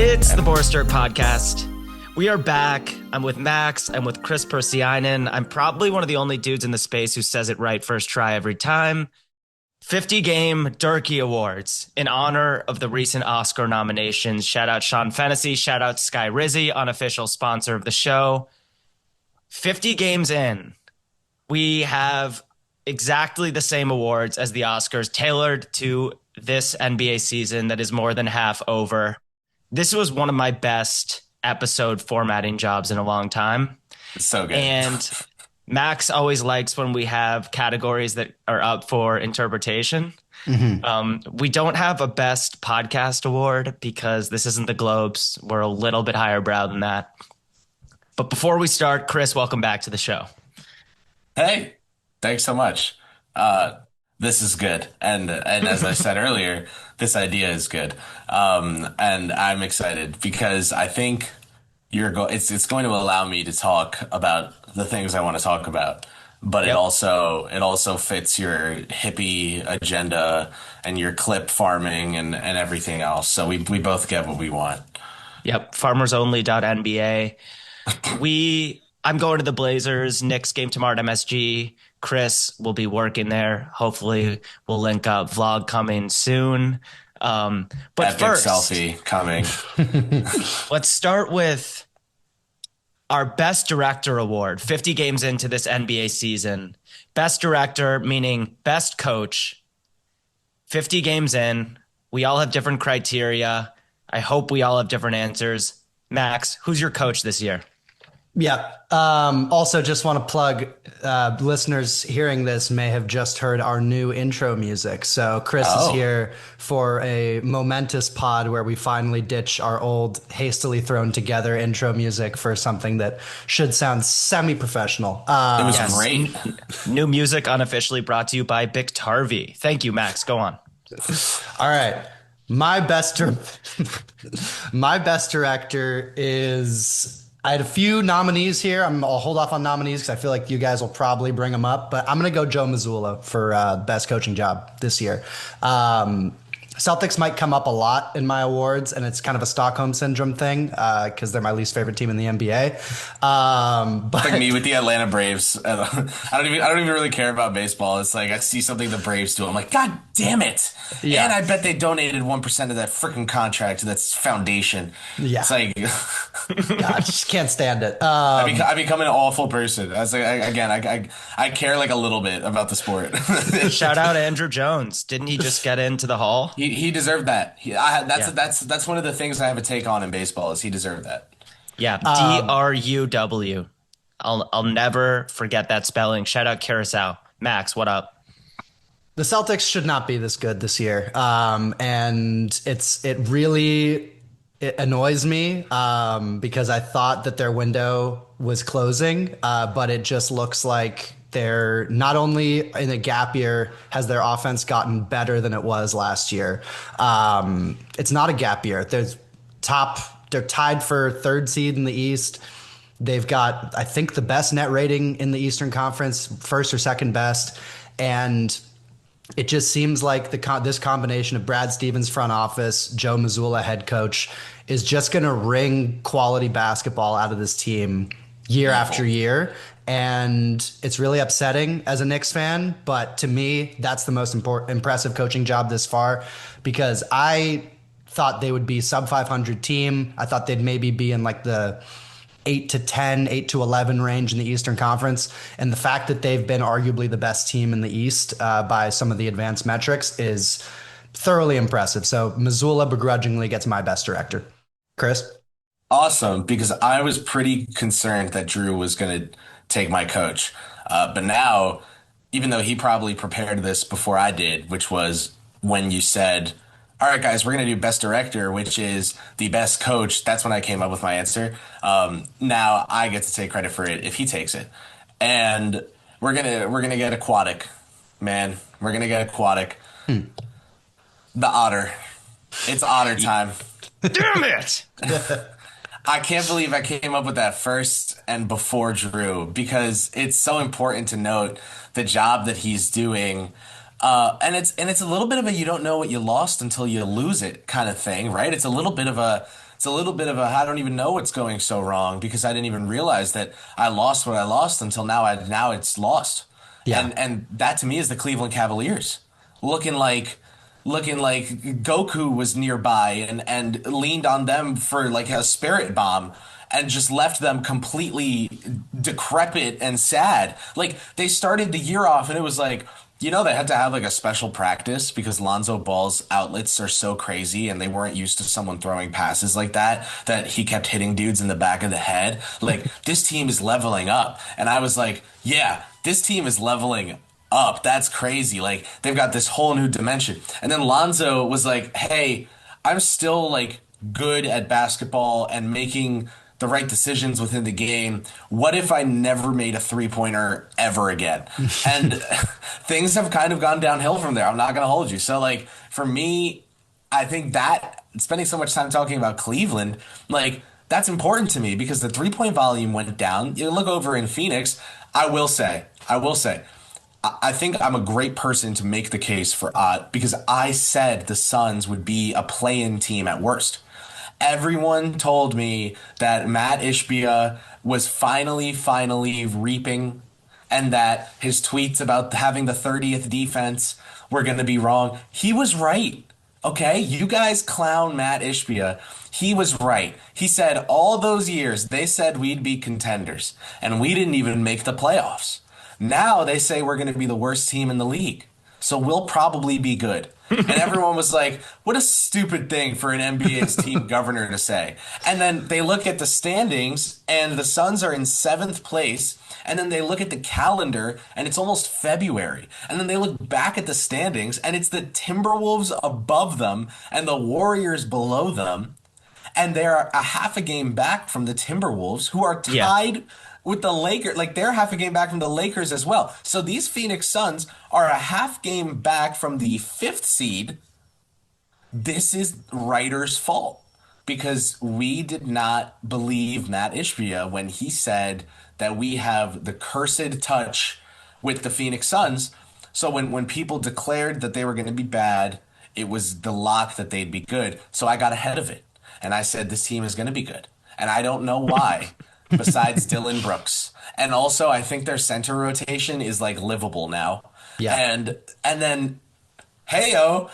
It's the Borster Podcast. We are back. I'm with Max. I'm with Kris Pursiainen. I'm probably one of the only dudes in the space who says it right first try every time. 50-game DIRKIE Awards in honor of the recent Oscar nominations. Shout out Sean Fennessy. Shout out Sky Rizzy, unofficial sponsor of the show. 50 games in, we have exactly the same awards as the Oscars, tailored to this NBA season that is more than half over. This was one of my best episode formatting jobs in a long time. It's so good. And Max always likes when we have categories that are up for interpretation. We don't have a best podcast award because this isn't the Globes. We're a little bit higher brow than that. But before we start, Kris, welcome back to the show. Hey, thanks so much. This is good. And as I said earlier, this idea is good. And I'm excited because I think it's going to allow me to talk about the things I want to talk about. But Yep. it also fits your hippie agenda and your clip farming and everything else. So we both get what we want. Yep, farmersonly.nba. I'm going to the Blazers. Knicks game tomorrow at MSG. Kris will be working there. Hopefully we'll link up. Vlog coming soon. But Epic first, selfie coming. let's start with our Best Director Award. 50 games into this NBA season. Best Director, meaning best coach. 50 games in. We all have different criteria. I hope we all have different answers. Max, who's your coach this year? Yeah. Also, just want to plug, listeners hearing this may have just heard our new intro music. So Kris is here for a momentous pod where we finally ditch our old, hastily thrown together intro music for something that should sound semi-professional. It was Yes. great. New music unofficially brought to you by Biktarvy. Thank you, Max. Go on. All right. My best director is... I had a few nominees here. I'll hold off on nominees because I feel like you guys will probably bring them up. But I'm going to go Joe Mazzulla for best coaching job this year. Celtics might come up a lot in my awards, and it's kind of a Stockholm syndrome thing because they're my least favorite team in the NBA. But Like me with the Atlanta Braves. I don't even really care about baseball. It's like I see something the Braves do. I'm like, God damn it. Yeah. And I bet they donated 1% of that freaking contract to that foundation. Yeah. It's like I just can't stand it. I become an awful person. I was like, I care like a little bit about the sport. Shout out Andrew Jones. Didn't he just get into the Hall? He deserved that. That's one of the things I have a take on in baseball is he deserved that. Yeah, DRUW. I'll never forget that spelling. Shout out Curacao. Max, what up? The Celtics should not be this good this year. And it really annoys me because I thought that their window was closing, but it just looks like they're not only in a gap year has their offense gotten better than it was last year. It's not a gap year. They're tied for third seed in the East. They've got, I think, the best net rating in the Eastern Conference, first or second best. And it just seems like this combination of Brad Stevens front office, Joe Mazzulla head coach, is just going to wring quality basketball out of this team year after year. And it's really upsetting as a Knicks fan. But to me, that's the most impressive coaching job this far because I thought they would be sub 500 team. I thought they'd maybe be in like the 8 to 10, 8 to 11 range in the Eastern Conference. And the fact that they've been arguably the best team in the East by some of the advanced metrics is thoroughly impressive. So Mazzulla begrudgingly gets my best director. Kris? Awesome, because I was pretty concerned that Drew was going to take my coach. But now, even though he probably prepared this before I did, which was when you said, all right, guys, we're going to do best director, which is the best coach. That's when I came up with my answer. Now I get to take credit for it if he takes it. And we're going to get aquatic, man. We're going to get aquatic. The otter. It's otter time. Damn it! I can't believe I came up with that first and before Drew because it's so important to note the job that he's doing. And it's a little bit of a you don't know what you lost until you lose it kind of thing, right? It's a little bit of a it's a little bit of a I don't even know what's going so wrong because I didn't even realize that I lost what I lost until now it's lost. Yeah. And that to me is the Cleveland Cavaliers looking like looking like Goku was nearby and leaned on them for like a spirit bomb and just left them completely decrepit and sad. Like they started the year off and it was like, they had to have like a special practice because Lonzo Ball's outlets are so crazy and they weren't used to someone throwing passes like that he kept hitting dudes in the back of the head. Like this team is leveling up. And I was like, yeah, this team is leveling up. That's crazy. Like they've got this whole new dimension. And then Lonzo was like, "Hey, I'm still like good at basketball and making the right decisions within the game. What if I never made a three-pointer ever again?" And things have kind of gone downhill from there. I'm not going to hold you. So like for me, I think that spending so much time talking about Cleveland, like that's important to me because the three-point volume went down. You look over in Phoenix, I will say, I think I'm a great person to make the case for because I said the Suns would be a play-in team at worst. Everyone told me that Matt Ishbia was finally reaping and that his tweets about having the 30th defense were going to be wrong. He was right. Okay, you guys clown Matt Ishbia. He was right. He said all those years they said we'd be contenders, and we didn't even make the playoffs. Now they say we're going to be the worst team in the league, so we'll probably be good. And everyone was like, what a stupid thing for an NBA's team governor to say. And then they look at the standings, and the Suns are in seventh place. And then they look at the calendar, and it's almost February. And then they look back at the standings, and it's the Timberwolves above them and the Warriors below them. And they're a half a game back from the Timberwolves, who are Yeah. tied with the Lakers. Like they're half a game back from the Lakers as well. So these Phoenix Suns are a half game back from the fifth seed. This is writer's fault because we did not believe Matt Ishbia when he said that we have the cursed touch with the Phoenix Suns. So when people declared that they were going to be bad, it was the lock that they'd be good. So I got ahead of it and I said this team is going to be good. And I don't know why, besides Dylan Brooks. And also I think their center rotation is like livable now. Yeah. And then heyo,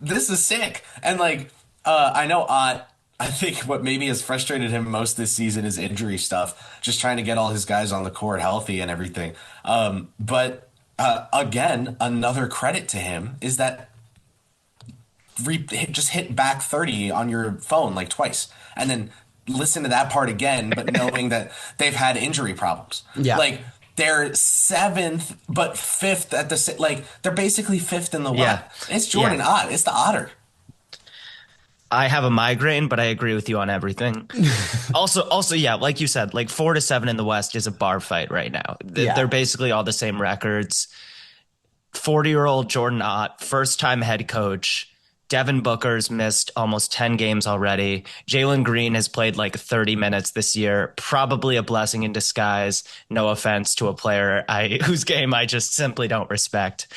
this is sick. And like, I know I think what maybe has frustrated him most this season is injury stuff, just trying to get all his guys on the court healthy and everything. But again, another credit to him is that just hit back 30 on your phone like twice and then listen to that part again, but knowing that they've had injury problems. Yeah. Like they're seventh, but fifth at the like they're basically fifth in the Yeah. West. It's Jordan Ott. It's the Otter. I have a migraine, but I agree with you on everything. Also, yeah, like you said, like 4-7 in the West is a bar fight right now. Yeah. They're basically all the same records. 40-year-old Jordan Ott, first-time head coach. Devin Booker's missed almost 10 games already. Jalen Green has played like 30 minutes this year. Probably a blessing in disguise. No offense to a player whose game I just simply don't respect.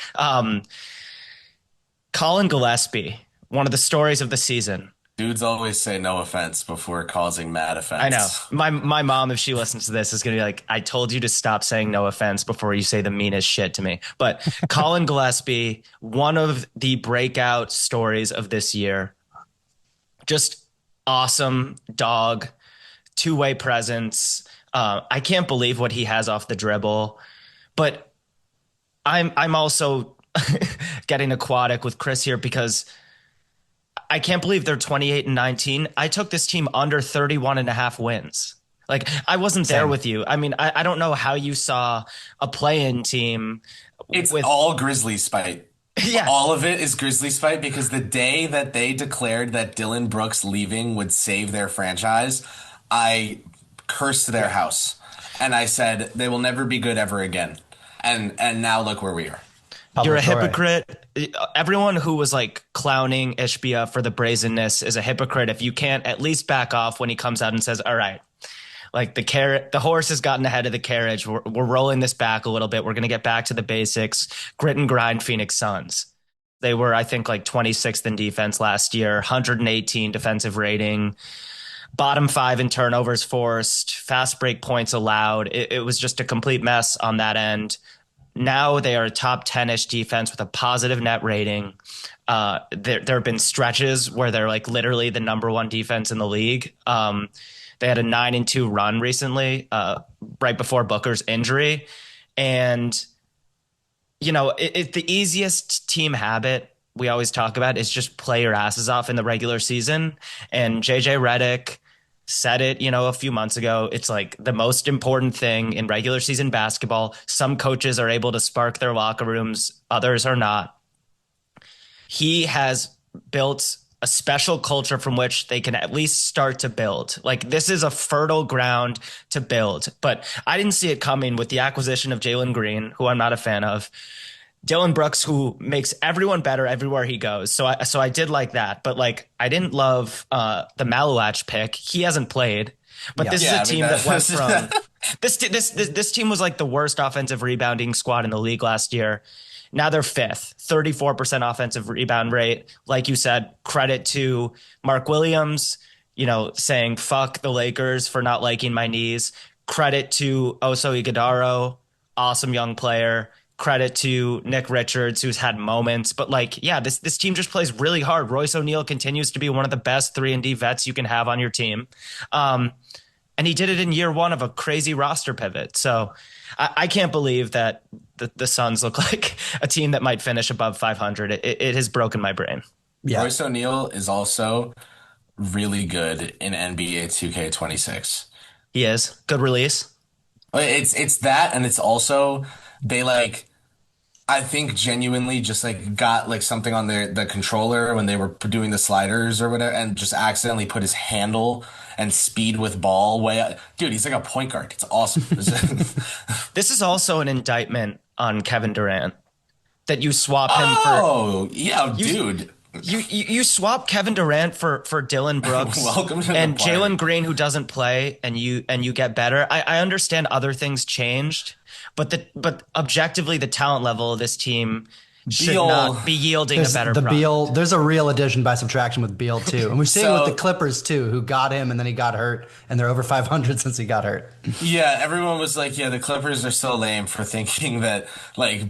Colin Gillespie, one of the stories of the season. Dudes always say no offense before causing mad offense. I know. My mom, if she listens to this, is going to be like, I told you to stop saying no offense before you say the meanest shit to me. But Colin Gillespie, one of the breakout stories of this year. Just awesome dog, two-way presence. I can't believe what he has off the dribble. But I'm also getting aquatic with Kris here because I can't believe they're 28-19. I took this team under 31.5 wins. Like I wasn't there with you. I mean, I don't know how you saw a play-in team. It's all Grizzly spite. Yeah. All of it is Grizzly spite because the day that they declared that Dylan Brooks leaving would save their franchise, I cursed their house. And I said they will never be good ever again. And now look where we are. You're a hypocrite. Everyone who was like clowning Ishbia for the brazenness is a hypocrite if you can't at least back off when he comes out and says, all right, like the horse has gotten ahead of the carriage. We're rolling this back a little bit. We're going to get back to the basics, grit and grind Phoenix Suns. They were, I think, like 26th in defense last year, 118 defensive rating, bottom five in turnovers forced, fast break points allowed. It was just a complete mess on that end. Now they are a top 10-ish defense with a positive net rating. There have been stretches where they're like literally the number one defense in the league. They had a 9-2 run recently, right before Booker's injury. And, the easiest team habit we always talk about is just play your asses off in the regular season. And JJ Redick said it, a few months ago. It's like the most important thing in regular season basketball. Some coaches are able to spark their locker rooms, others are not. He has built a special culture from which they can at least start to build. Like, this is a fertile ground to build. But I didn't see it coming with the acquisition of Jalen Green, who I'm not a fan of. Dylan Brooks, who makes everyone better everywhere he goes. So I did like that. But like, I didn't love the Maluach pick. He hasn't played. But this is a team that went from this team was like the worst offensive rebounding squad in the league last year. Now they're fifth, 34% offensive rebound rate. Like you said, credit to Mark Williams, saying fuck the Lakers for not liking my knees. Credit to Oso Ighodaro, awesome young player. Credit to Nick Richards, who's had moments. But this team just plays really hard. Royce O'Neal continues to be one of the best 3-and-D vets you can have on your team. And he did it in year one of a crazy roster pivot. So I can't believe that the Suns look like a team that might finish above 500. It has broken my brain. Yeah. Royce O'Neal is also really good in NBA 2K26. He is. Good release. It's that, and it's also I think genuinely just got something on the controller when they were doing the sliders or whatever, and just accidentally put his handle and speed with ball way up. Dude, he's like a point guard. It's awesome. This is also an indictment on Kevin Durant that you swap him for. Oh, yeah, dude. You swap Kevin Durant for Dylan Brooks Welcome to and the party. Jalen Green, who doesn't play, and you get better. I understand other things changed, but objectively the talent level of this team should not be yielding a better product. There's a real addition by subtraction with Beal too, and we're seeing with the Clippers too, who got him and then he got hurt, and they're over 500 since he got hurt. Yeah, everyone was like, "Yeah, the Clippers are so lame for thinking that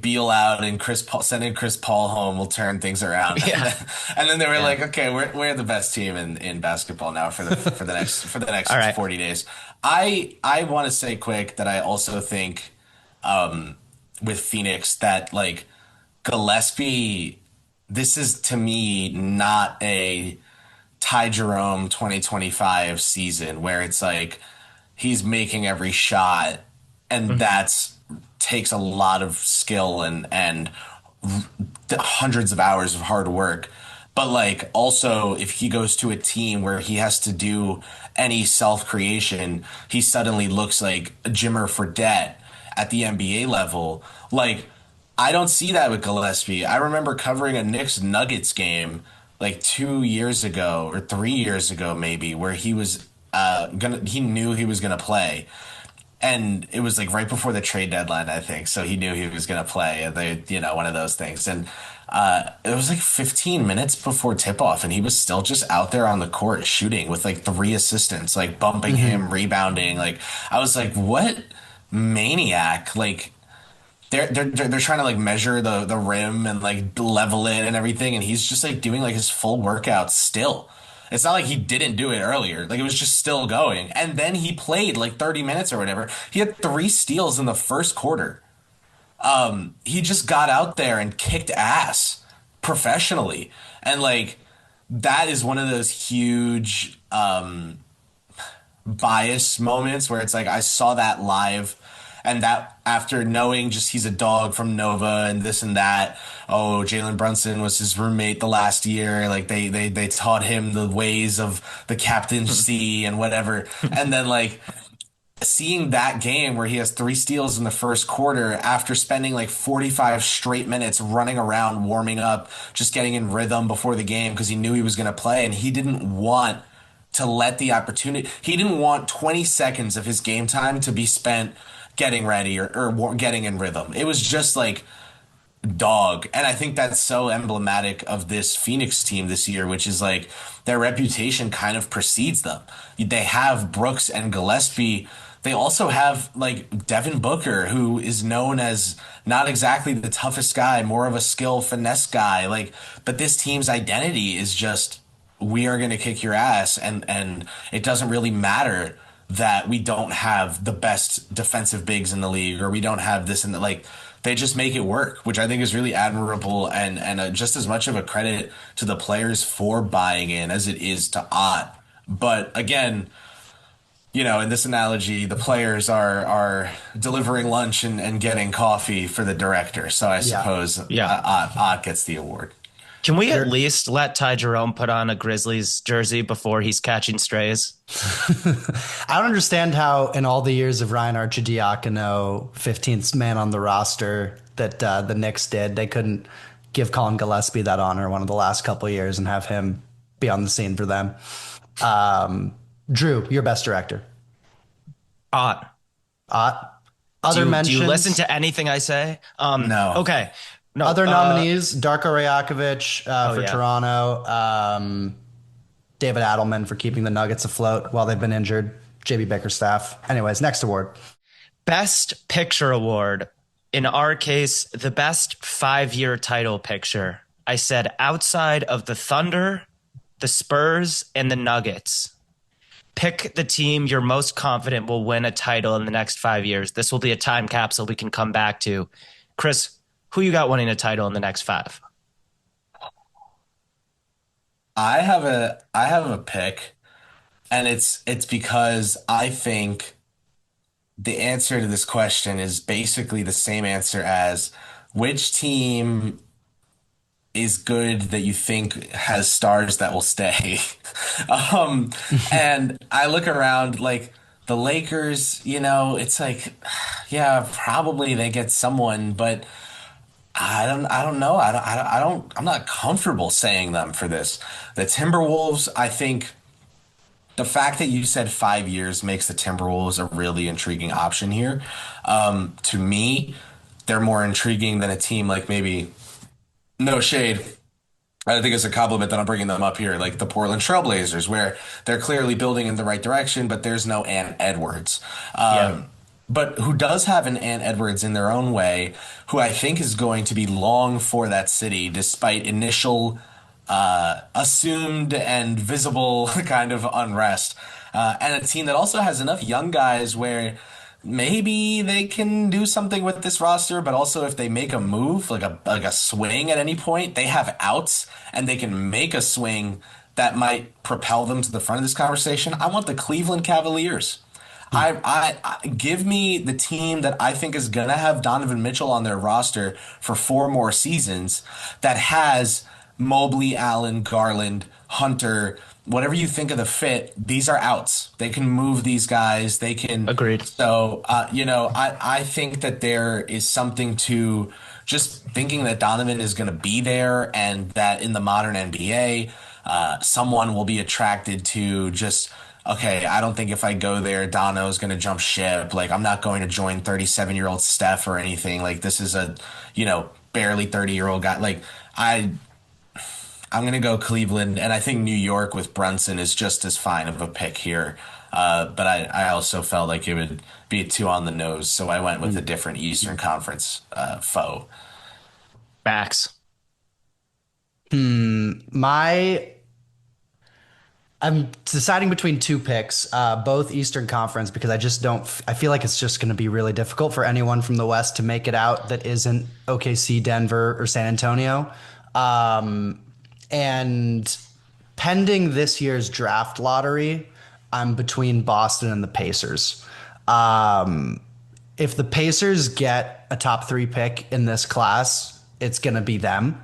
Beal out and sending Chris Paul home will turn things around." Yeah. And then they were like, "Okay, we're the best team in basketball now for the next All right. 40 days." I want to say quick that I also think with Phoenix that Gillespie, this is to me not a Ty Jerome 2025 season where it's he's making every shot, and that's takes a lot of skill and hundreds of hours of hard work. But also if he goes to a team where he has to do any self-creation, he suddenly looks like a Jimmer Fredette at the NBA level. I don't see that with Gillespie. I remember covering a Knicks Nuggets game 2 years ago or 3 years ago maybe, where he was he knew he was gonna play, and it was right before the trade deadline, I think. So he knew he was gonna play, and one of those things. And it was 15 minutes before tip off, and he was still just out there on the court shooting with 3 assistants, bumping him, rebounding. I was what maniac! They're trying to measure the rim and level it and everything, and he's just doing his full workout still. It's not like he didn't do it earlier. It was just still going. And then he played 30 minutes or whatever. He had 3 steals in the first quarter. He just got out there and kicked ass professionally. And that is one of those huge bias moments where it's I saw that live. And that after knowing just he's a dog from Nova and this and that, Jalen Brunson was his roommate the last year. They taught him the ways of the captaincy and whatever. And then seeing that game where he has 3 steals in the first quarter after spending 45 straight minutes running around, warming up, just getting in rhythm before the game because he knew he was going to play, and he didn't want to let the opportunity. He didn't want 20 seconds of his game time to be spent getting ready or getting in rhythm. It was just dog. And I think that's so emblematic of this Phoenix team this year, which is like their reputation kind of precedes them. They have Brooks and Gillespie. They also have like Devin Booker, who is known as not exactly the toughest guy, more of a skill finesse guy. Like, but this team's identity is just we are going to kick your ass, and it doesn't really matter that we don't have the best defensive bigs in the league or we don't have this and that. Like, they just make it work, which I think is really admirable and just as much of a credit to the players for buying in as it is to Ott. But again, in this analogy, the players are delivering lunch and getting coffee for the director. So I suppose Yeah. Ott gets the award. Can we at least let Ty Jerome put on a Grizzlies jersey before he's catching strays? I don't understand how in all the years of Ryan Arcidiacono, 15th man on the roster that the Knicks did, they couldn't give Colin Gillespie that honor one of the last couple of years and have him be on the scene for them. Drew, your best director. Ott. Other Do mentions? you listen to anything I say? No. Okay. No. Other nominees: Darko Rajakovic for yeah. Toronto, David Adelman for keeping the Nuggets afloat while they've been injured, JB Bickerstaff. Anyways, next award. Best Picture Award. In our case, the best 5-year title picture. I said outside of the Thunder, the Spurs, and the Nuggets. Pick the team you're most confident will win a title in the next 5 years. This will be a time capsule we can come back to. Kris, who you got winning a title in the next 5? I have a pick, and it's because I think the answer to this question is basically the same answer as which team is good that you think has stars that will stay. um, and I look around like the Lakers, it's like, yeah, probably they get someone, but I don't know. I'm not comfortable saying them for this. The Timberwolves, I think the fact that you said 5 years makes the Timberwolves a really intriguing option here. To me, they're more intriguing than a team like maybe, no shade, I think it's a compliment that I'm bringing them up here, like the Portland Trailblazers, where they're clearly building in the right direction, but there's no Ant Edwards. But who does have an Ant Edwards in their own way, who I think is going to be long for that city, despite initial assumed and visible kind of unrest. And a team that also has enough young guys where maybe they can do something with this roster, but also if they make a move, like a swing at any point, they have outs and they can make a swing that might propel them to the front of this conversation. I want the Cleveland Cavaliers. I give me the team that I think is gonna have Donovan Mitchell on their roster for 4 more seasons that has Mobley, Allen, Garland, Hunter, whatever you think of the fit, these are outs. They can move these guys. They can. Agreed. So, I think that there is something to just thinking that Donovan is going to be there and that in the modern NBA, someone will be attracted to just, okay, I don't think if I go there, Dono is going to jump ship. Like, I'm not going to join 37-year-old Steph or anything. Like, this is a, barely 30-year-old guy. Like, I'm going to go Cleveland, and I think New York with Brunson is just as fine of a pick here. But I also felt like it would be too on the nose, so I went with a different Eastern Conference foe. Max. I'm deciding between 2 picks, both Eastern Conference, because I feel like it's just going to be really difficult for anyone from the West to make it out that isn't OKC, Denver, or San Antonio. And pending this year's draft lottery, I'm between Boston and the Pacers. If the Pacers get a top 3 pick in this class, it's going to be them.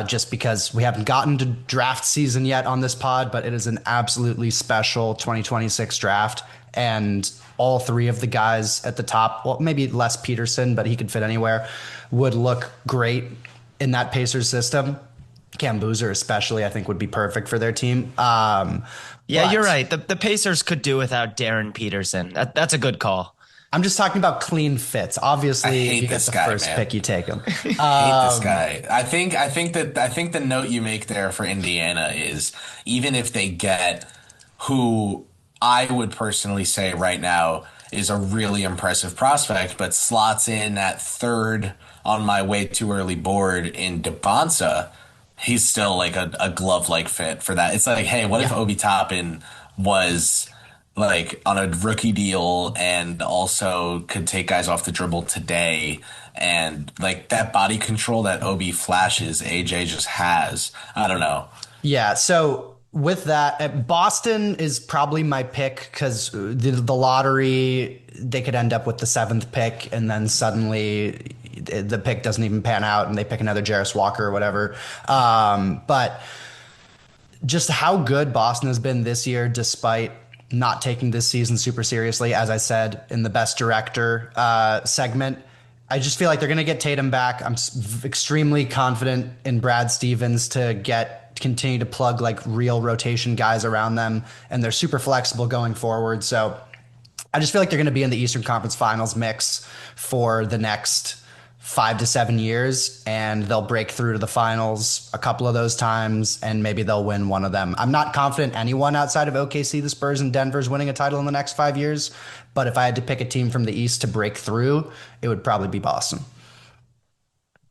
Just because we haven't gotten to draft season yet on this pod, but it is an absolutely special 2026 draft. And all 3 of the guys at the top, well, maybe less Peterson, but he could fit anywhere, would look great in that Pacers system. Cam Boozer especially, I think, would be perfect for their team. Yeah, you're right. The Pacers could do without Darren Peterson. That's a good call. I'm just talking about clean fits. I Obviously, if hate you get this the guy, first man. pick, you take him. Hate this guy. I think the note you make there for Indiana is even if they get who I would personally say right now is a really impressive prospect, but slots in at third on my way too early board in Debonsa, he's still like a glove like fit for that. It's like, hey, what if Yeah. Obi Toppin was like on a rookie deal and also could take guys off the dribble today, and like that body control that Obi flashes, AJ just has. I don't know. Yeah. So with that, Boston is probably my pick because the lottery, they could end up with the seventh pick and then suddenly the pick doesn't even pan out and they pick another Jarris Walker or whatever. But just how good Boston has been this year, despite not taking this season super seriously, as I said in the best director segment. I just feel like they're going to get Tatum back. I'm extremely confident in Brad Stevens to continue to plug like real rotation guys around them, and they're super flexible going forward. So I just feel like they're going to be in the Eastern Conference Finals mix for the next 5 to 7 years, and they'll break through to the finals a couple of those times, and maybe they'll win one of them. I'm not confident anyone outside of OKC, the Spurs, and Denver is winning a title in the next 5 years, but if I had to pick a team from the East to break through, it would probably be Boston.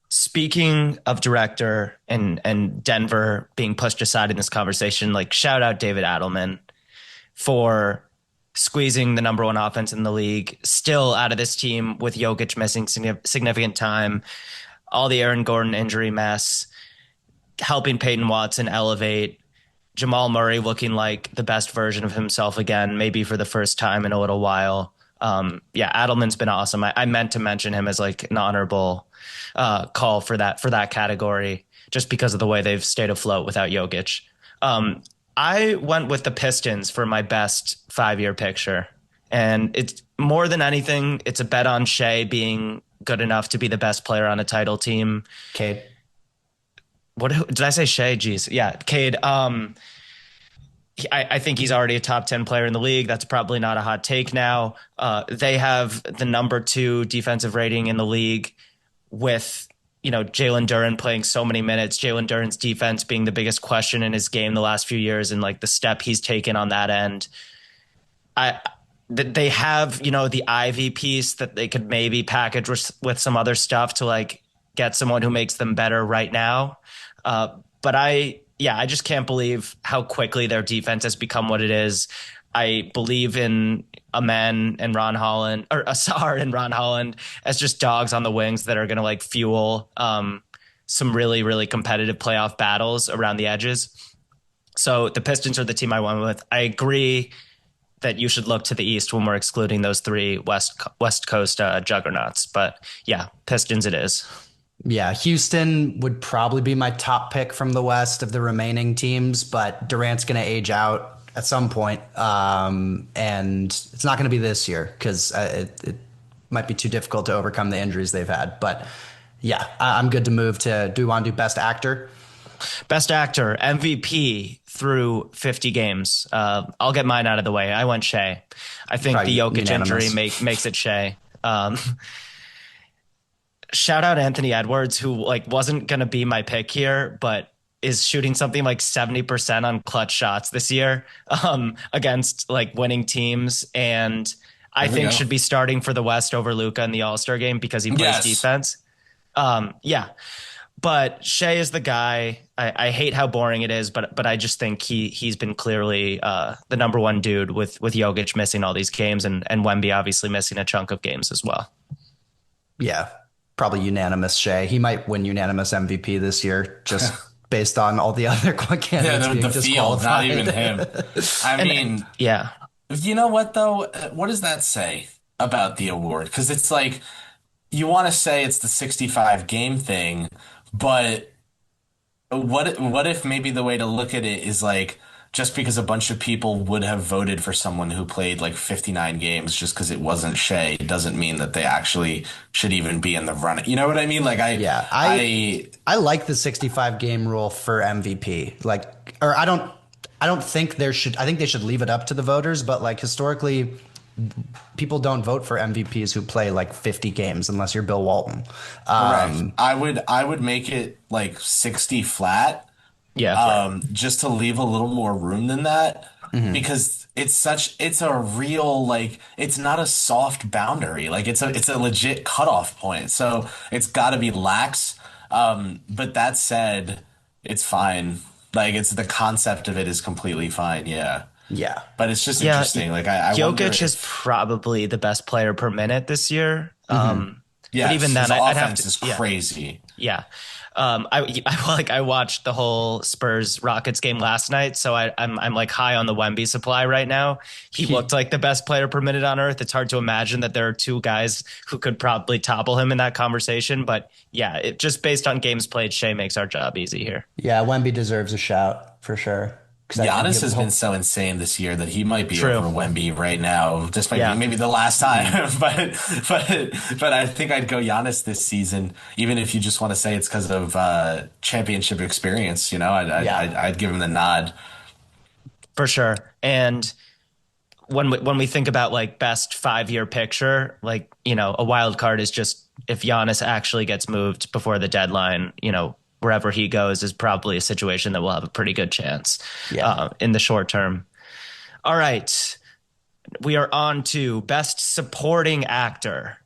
Speaking of director and Denver being pushed aside in this conversation, like shout out David Adelman for squeezing the number one offense in the league, still out of this team with Jokic missing significant time, all the Aaron Gordon injury mess, helping Peyton Watson elevate, Jamal Murray looking like the best version of himself again, maybe for the first time in a little while. Yeah, Adelman's been awesome. I meant to mention him as like an honorable call for that category, just because of the way they've stayed afloat without Jokic. I went with the Pistons for my best 5-year picture. And it's more than anything, it's a bet on Shea being good enough to be the best player on a title team. Cade. What did I say? Shea? Jeez. Yeah. Cade. I think he's already a top 10 player in the league. That's probably not a hot take now. They have the number 2 defensive rating in the league with, Jalen Duren playing so many minutes, Jalen Duren's defense being the biggest question in his game the last few years, and like the step he's taken on that end. They have, the Ivy piece that they could maybe package with some other stuff to like get someone who makes them better right now. But I just can't believe how quickly their defense has become what it is. I believe in Amen and Ron Holland, or Asar and Ron Holland, as just dogs on the wings that are going to like fuel some really, really competitive playoff battles around the edges. So the Pistons are the team I went with. I agree that you should look to the East when we're excluding those 3 West Coast juggernauts. But yeah, Pistons it is. Yeah, Houston would probably be my top pick from the West of the remaining teams, but Durant's going to age out at some point, and it's not going to be this year because it might be too difficult to overcome the injuries they've had. But yeah, I'm good to move to. Do we want to do Best Actor? Best Actor, MVP through 50 games. I'll get mine out of the way. I went Shea. I think Probably the Jokic unanimous. injury makes it Shea. Shout out Anthony Edwards, who like wasn't going to be my pick here, but is shooting something like 70% on clutch shots this year against like winning teams. And I think should be starting for the West over Luka in the All-Star game because he plays defense. Yeah. But Shea is the guy. I hate how boring it is, but I just think he's been clearly the number one dude with Jokic missing all these games and Wemby obviously missing a chunk of games as well. Yeah, probably unanimous Shea. He might win unanimous MVP this year just based on all the other candidates being the field, not disqualified. even him. I mean, Yeah. you know what though? What does that say about the award? Because it's like you want to say it's the 65 game thing, but what if maybe the way to look at it is like just because a bunch of people would have voted for someone who played like 59 games just because it wasn't Shea doesn't mean that they actually should even be in the running. You know what I mean? Like I like the 65 game rule for MVP. Like, or I don't think I think they should leave it up to the voters, but like historically people don't vote for MVPs who play like 50 games unless you're Bill Walton. Correct. I would make it like 60 flat, Yeah, fair. just to leave a little more room than that, because it's a real, like, it's not a soft boundary. Like, it's a legit cutoff point. So it's got to be lax. But that said, it's fine. Like, it's the concept of it is completely fine. Yeah. Yeah. But it's just Yeah, interesting. Like, I wonder Jokic is if, probably the best player per minute this year. But even yes, then, his I'd have offense to, is yeah, crazy. yeah. I watched the whole Spurs Rockets game last night, so I'm like high on the Wemby supply right now. He looked like the best player per minute on earth. It's hard to imagine that there are two guys who could probably topple him in that conversation, but yeah, it just based on games played, Shea makes our job easy here. Yeah, Wemby deserves a shout for sure. Because Giannis has been so insane this year that he might be True. over Wemby right now. This might be Yeah. maybe the last time, but I think I'd go Giannis this season, even if you just want to say it's because of championship experience. You know, I'd give him the nod. For sure. And when we think about like best 5 year picture, like, a wild card is just if Giannis actually gets moved before the deadline, wherever he goes is probably a situation that will have a pretty good chance in the short term. All right. We are on to best supporting actor.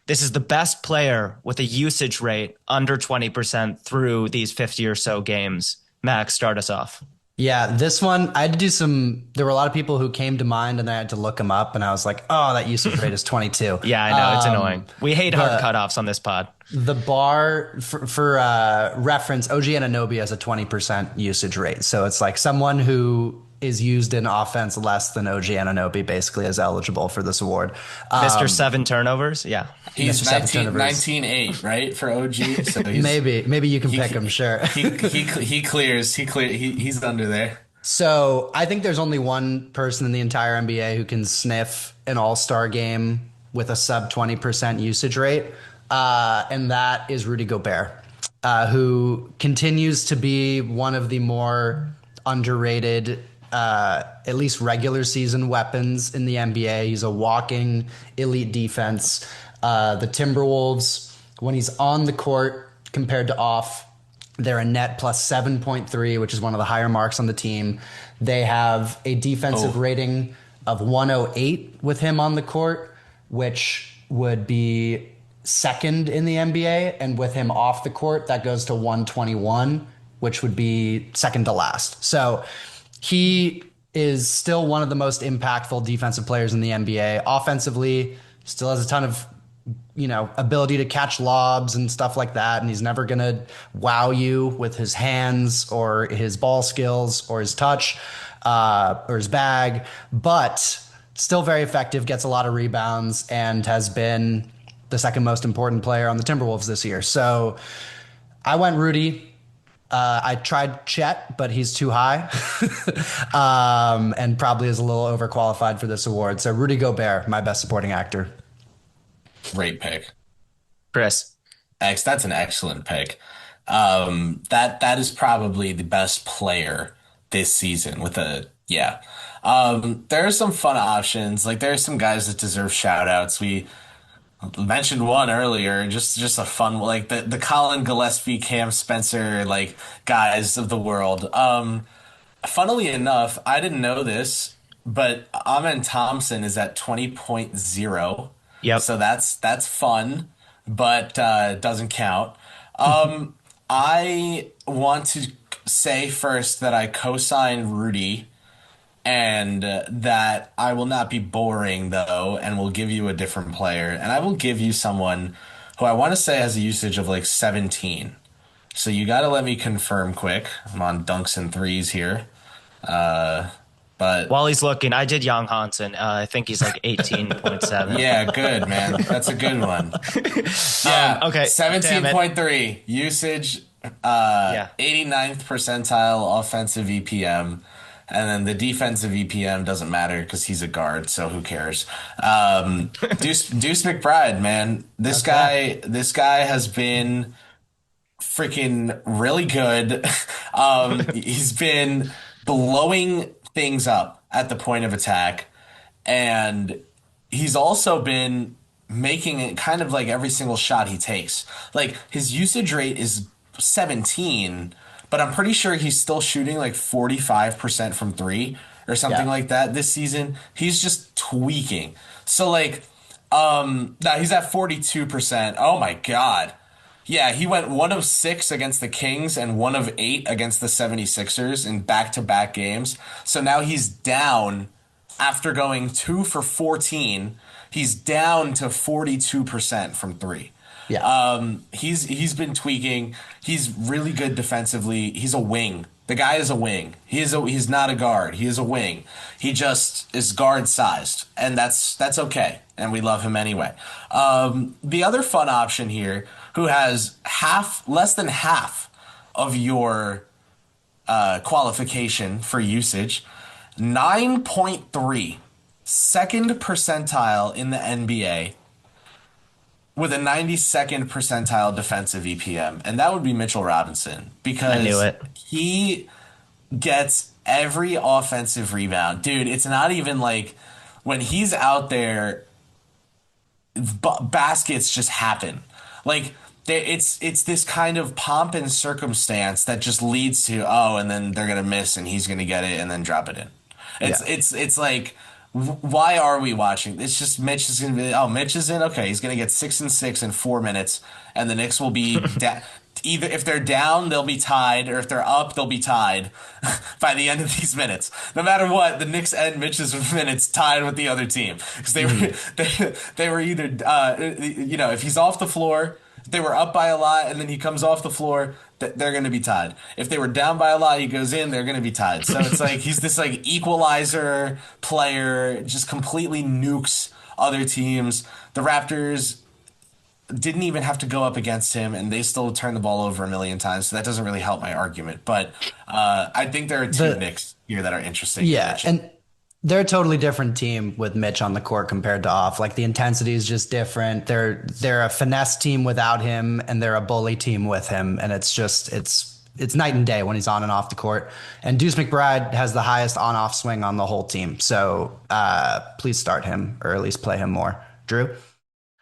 This is the best player with a usage rate under 20% through these 50 or so games. Max, start us off. Yeah, this one I had to do some. There were a lot of people who came to mind, and I had to look them up. And I was like, "Oh, that usage rate is 22." Yeah, I know. It's annoying. We hate hard cutoffs on this pod. The bar for reference, OG Anunoby has a 20% usage rate, so it's like someone who is used in offense less than OG Anunoby basically is eligible for this award. Mr. Seven Turnovers. Yeah. He's Mr. Seven Turnovers. 19-8, right, for OG. So he's, Maybe you can pick him. Sure. he clears. He's under there. So I think there's only one person in the entire NBA who can sniff an All-Star game with a sub 20% usage rate, and that is Rudy Gobert, who continues to be one of the more underrated, at least regular season weapons in the NBA. He's a walking elite defense. The Timberwolves, when he's on the court compared to off, they're a net plus 7.3, which is one of the higher marks on the team. They have a defensive rating of 108 with him on the court, which would be second in the NBA. And with him off the court, that goes to 121, which would be second to last. So he is still one of the most impactful defensive players in the NBA. Offensively, still has a ton of ability to catch lobs and stuff like that. And he's never going to wow you with his hands or his ball skills or his touch or his bag, but still very effective, gets a lot of rebounds, and has been the second most important player on the Timberwolves this year. So I went Rudy. I tried Chet, but he's too high and probably is a little overqualified for this award. So Rudy Gobert, my best supporting actor. Great pick. Chris. That's an excellent pick. That is probably the best player this season with a yeah. There are some fun options. Like, there are some guys that deserve shout outs. We mentioned one earlier, just a fun, like the Colin Gillespie, Cam Spencer, like, guys of the world. Funnily enough, I didn't know this, but Amen Thompson is at 20.0. Yep. So that's fun, but doesn't count. I want to say first that I co-signed Rudy, and that I will not be boring, though, and will give you a different player. And I will give you someone who I want to say has a usage of like 17. So you got to let me confirm quick. I'm on dunks and threes here. But While he's looking, I did Young Hansen. I think he's like 18.7. yeah, good, man. That's a good one. Yeah, okay. 17.3 usage, Yeah. 89th percentile offensive EPM. And then the defensive EPM doesn't matter because he's a guard, so who cares? Deuce McBride, man. This guy has been freaking really good. He's been blowing things up at the point of attack, and he's also been making it kind of like every single shot he takes. Like his usage rate is 17, but I'm pretty sure he's still shooting like 45% from three or something Yeah. like that this season. He's just tweaking. So like now he's at 42%. Oh my God. Yeah, he went 1 of 6 against the Kings and 1 of 8 against the 76ers in back-to-back games. So now he's down after going 2 for 14. He's down to 42% from three. Yeah. He's been tweaking. He's really good defensively. He's a wing. The guy is a wing. He's not a guard. He is a wing. He just is guard sized, and that's okay. And we love him anyway. The other fun option here, who has less than half of your qualification for usage, 9.3, second percentile in the NBA with a 92nd percentile defensive EPM, and that would be Mitchell Robinson I knew because it. he gets every offensive rebound. Dude, it's not even like when he's out there, baskets just happen. Like it's this kind of pomp and circumstance that just leads to and then they're gonna miss and he's gonna get it and then drop it in. Yeah. It's like why are we watching? It's just Mitch is gonna be Mitch is in, okay, he's gonna get 6 and 6 in 4 minutes and the Knicks will be either if they're down they'll be tied or if they're up they'll be tied by the end of these minutes. No matter what, the Knicks end Mitch's minutes tied with the other team because they were either if he's off the floor, if they were up by a lot and then he comes off the floor, they're going to be tied. If they were down by a lot, he goes in, they're going to be tied. So it's like he's this like equalizer player, just completely nukes other teams. The Raptors didn't even have to go up against him, and they still turned the ball over a million times. So that doesn't really help my argument. But I think there are two Knicks here that are interesting. Yeah, and they're a totally different team with Mitch on the court compared to off. Like the intensity is just different. They're a finesse team without him, and they're a bully team with him. And it's night and day when he's on and off the court. And Deuce McBride has the highest on-off swing on the whole team. So please start him or at least play him more. Drew?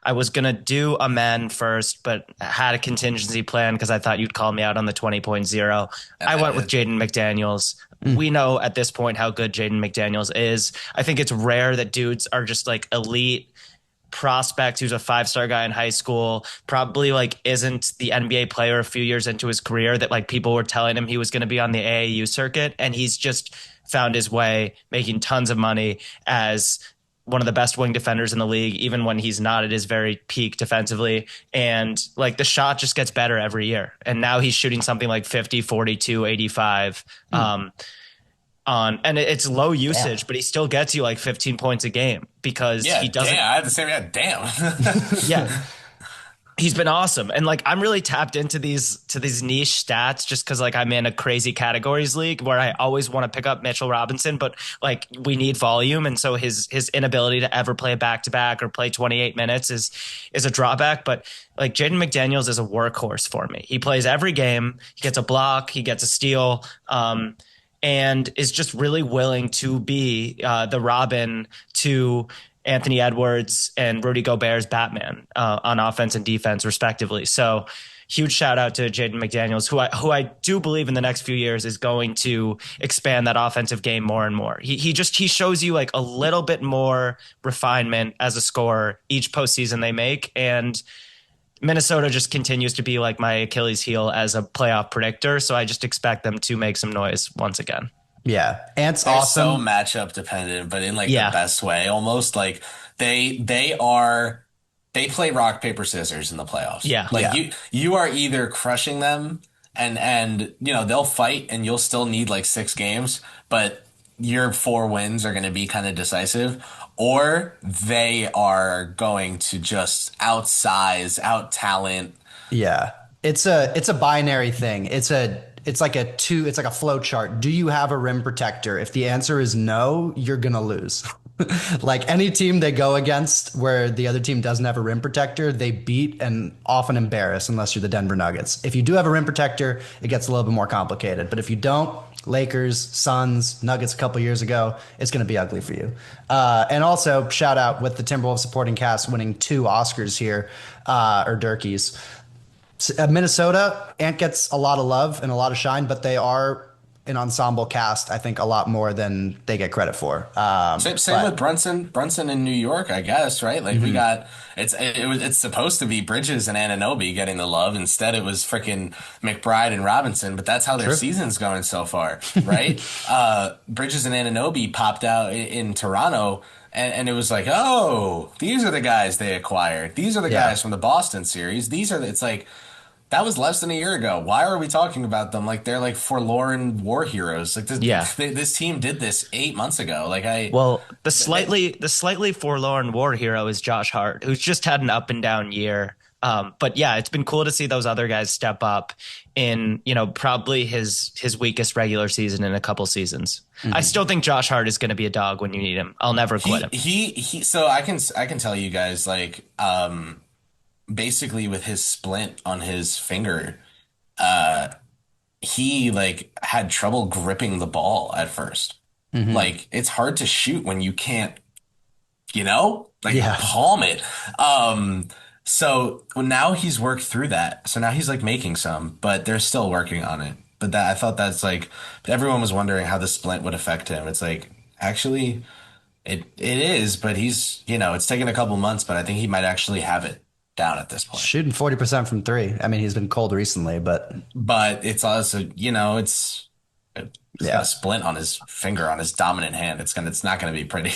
I was going to do a man first, but had a contingency plan because I thought you'd call me out on the 20.0. I went with Jaden McDaniels. We know at this point how good Jaden McDaniels is. I think it's rare that dudes are just like elite prospect who's a 5-star guy in high school, probably like isn't the NBA player a few years into his career that like people were telling him he was going to be on the AAU circuit. And he's just found his way making tons of money as one of the best wing defenders in the league, even when he's not at his very peak defensively. And like the shot just gets better every year. And now he's shooting something like 50, 42, 85 and it's low usage, but he still gets you like 15 points a game because he doesn't. Damn, I have the same. Yeah, damn. Yeah. He's been awesome. And like, I'm really tapped into these niche stats just because like I'm in a crazy categories league where I always want to pick up Mitchell Robinson, but like we need volume. And so his inability to ever play a back-to-back or play 28 minutes is a drawback. But like Jaden McDaniels is a workhorse for me. He plays every game. He gets a block. He gets a steal. And is just really willing to be the Robin to Anthony Edwards and Rudy Gobert's Batman on offense and defense, respectively. So huge shout out to Jaden McDaniels, who I do believe in the next few years is going to expand that offensive game more and more. He shows you like a little bit more refinement as a scorer each postseason they make. And Minnesota just continues to be like my Achilles heel as a playoff predictor. So I just expect them to make some noise once again. Yeah. Ant's They're awesome. so matchup dependent, but in like the best way, almost like they play rock, paper, scissors in the playoffs. Yeah. Like you are either crushing them and they'll fight and you'll still need like 6 games, but your 4 wins are going to be kind of decisive, or they are going to just out talent. Yeah. It's a binary thing. It's like a flow chart. Do you have a rim protector? If the answer is no, you're going to lose. Like any team they go against where the other team doesn't have a rim protector, they beat and often embarrass unless you're the Denver Nuggets. If you do have a rim protector, it gets a little bit more complicated. But if you don't, Lakers, Suns, Nuggets a couple years ago, it's going to be ugly for you. And also, shout out with the Timberwolves supporting cast winning 2 Oscars here, or DIRKIES. Minnesota, Ant gets a lot of love and a lot of shine, but they are an ensemble cast, I think, a lot more than they get credit for. Same with Brunson in New York, I guess, right? Like we got it's supposed to be Bridges and Anunoby getting the love. Instead, it was freaking McBride and Robinson. But that's how their season's going so far, right? Bridges and Anunoby popped out in Toronto. And it was like, oh, these are the guys they acquired. These are the guys from the Boston series. It's like, that was less than a year ago. Why are we talking about them like they're like forlorn war heroes? Like this team did this 8 months ago. Well, the slightly forlorn war hero is Josh Hart, who's just had an up and down year. But yeah, it's been cool to see those other guys step up in, probably his weakest regular season in a couple seasons. Mm-hmm. I still think Josh Hart is going to be a dog when you need him. I'll never quit him. So I can tell you guys basically with his splint on his finger, he had trouble gripping the ball at first. Mm-hmm. Like it's hard to shoot when you can't, palm it. So now he's worked through that. So now he's making some, but they're still working on it. But I thought that's everyone was wondering how the splint would affect him. It's actually it is, but he's, it's taken a couple months, but I think he might actually have it down at this point. Shooting 40% from 3. I mean, he's been cold recently, but it's also, it's got a splint on his finger on his dominant hand. It's not going to be pretty,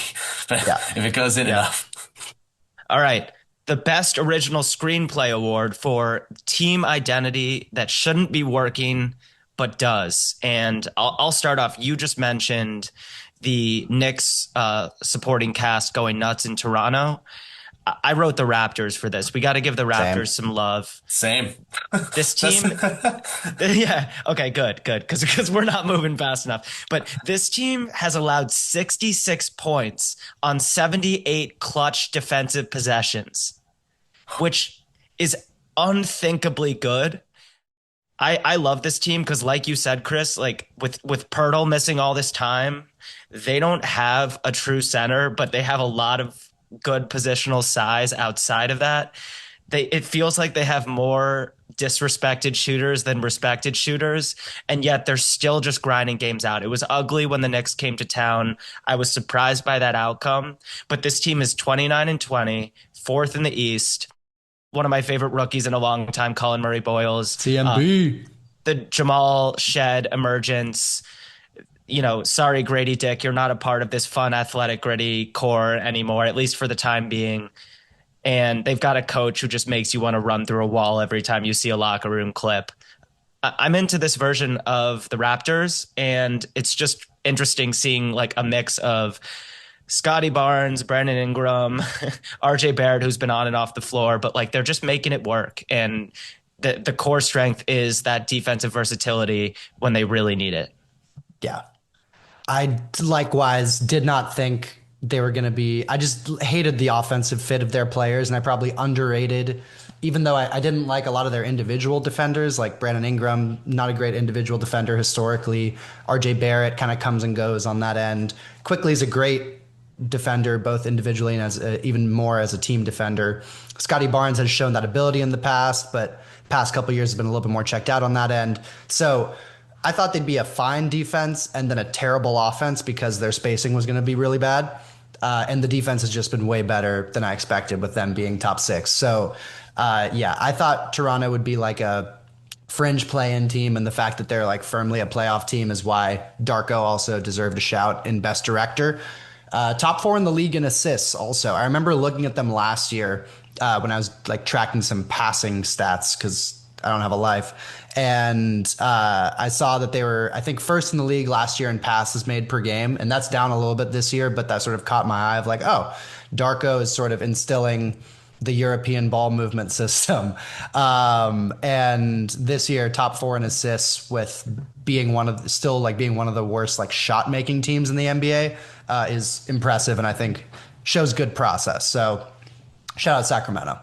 but if it goes in enough. All right. The Best Original Screenplay Award for team identity that shouldn't be working, but does. And I'll start off. You just mentioned the Knicks supporting cast going nuts in Toronto. I wrote the Raptors for this. We got to give the Raptors some love. Same. This team. Yeah. Okay, good. Because we're not moving fast enough. But this team has allowed 66 points on 78 clutch defensive possessions, which is unthinkably good. I love this team because, like you said, Kris, with Pirtle missing all this time, they don't have a true center, but they have a lot of good positional size outside of that. It feels like they have more disrespected shooters than respected shooters, and yet they're still just grinding games out. It was ugly when the Knicks came to town. I was surprised by that outcome, but this team is 29-20, 4th in the East. One of my favorite rookies in a long time, Colin Murray-Boyles. TMB. The Jamal Shed emergence. Sorry, Grady Dick, you're not a part of this fun, athletic, gritty core anymore, at least for the time being. And they've got a coach who just makes you want to run through a wall every time you see a locker room clip. I'm into this version of the Raptors, and it's just interesting seeing a mix of Scotty Barnes, Brandon Ingram, RJ Barrett, who's been on and off the floor, but they're just making it work. And the core strength is that defensive versatility when they really need it. Yeah. I likewise did not think they were going to be. I just hated the offensive fit of their players, and I probably underrated, even though I didn't like a lot of their individual defenders, like Brandon Ingram, not a great individual defender historically. RJ Barrett kind of comes and goes on that end. Quickly is a great defender, both individually and even more as a team defender. Scotty Barnes has shown that ability in the past, but past couple years have been a little bit more checked out on that end. So I thought they'd be a fine defense and then a terrible offense because their spacing was going to be really bad. And the defense has just been way better than I expected with them being top 6. So, I thought Toronto would be a fringe play-in team, and the fact that they're firmly a playoff team is why Darko also deserved a shout in Best Director. Top 4 in the league in assists also. I remember looking at them last year when I was tracking some passing stats because I don't have a life. And I saw that they were, I think, 1st in the league last year in passes made per game. And that's down a little bit this year, but that sort of caught my eye of Darko is sort of instilling the European ball movement system. And this year, top 4 in assists with being being one of the worst like shot making teams in the NBA is impressive, and I think shows good process. So shout out Sacramento.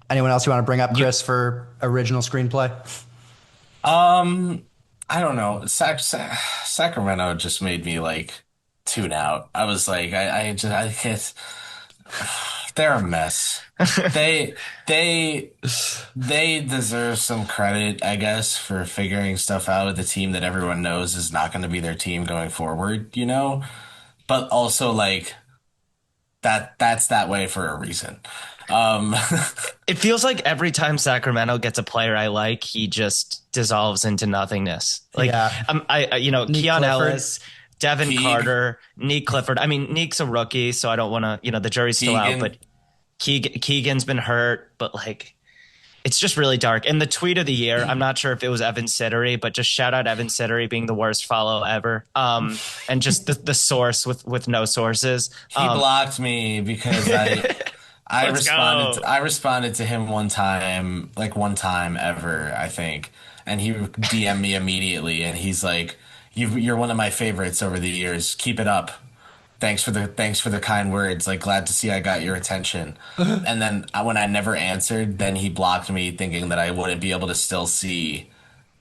Anyone else you want to bring up, Kris, for original screenplay? I don't know. Sacramento just made me like tune out. I was like, I can't. They're a mess. They they they deserve some credit, I guess, for figuring stuff out with the team that everyone knows is not going to be their team going forward, you know? But also like that's that way for a reason. Um It feels like every time Sacramento gets a player I like, he just dissolves into nothingness. Like, Yeah. Nick Keon Clifford. Ellis, Devin Keeg, Carter, Neek Clifford. I mean, Neek's a rookie, so I don't want to, the jury's still out, Keegan, but Keegan's been hurt, but like, it's just really dark. And the tweet of the year, I'm not sure if it was Evan Sittery, but just shout out Evan Sittery being the worst follow ever. And just the source with no sources. he blocked me because Let's go. I responded to him one time, like one time ever, I think, and he DM'd me immediately, and he's like, You're one of my favorites over the years. Keep it up. Thanks for the kind words. Like, glad to see I got your attention." And then when I never answered, then he blocked me, thinking that I wouldn't be able to still see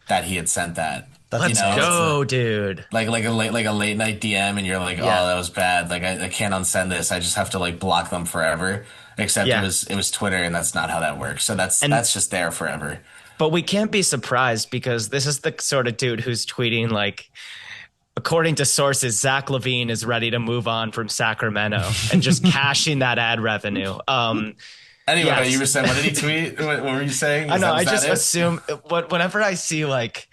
that he had sent that. That's Let's nasty. go, dude. Like a late night DM, and you're like, "Oh, Yeah. that was bad. Like, I can't unsend this. I just have to like block them forever." Except Yeah. it was Twitter, and that's not how that works. So And that's just there forever. But we can't be surprised because this is the sort of dude who's tweeting like, according to sources, Zach LaVine is ready to move on from Sacramento and just cashing that ad revenue. Anyway, Yes. you were saying, what did he tweet? What were you saying? I know. I Is that just it? assume whenever I see like,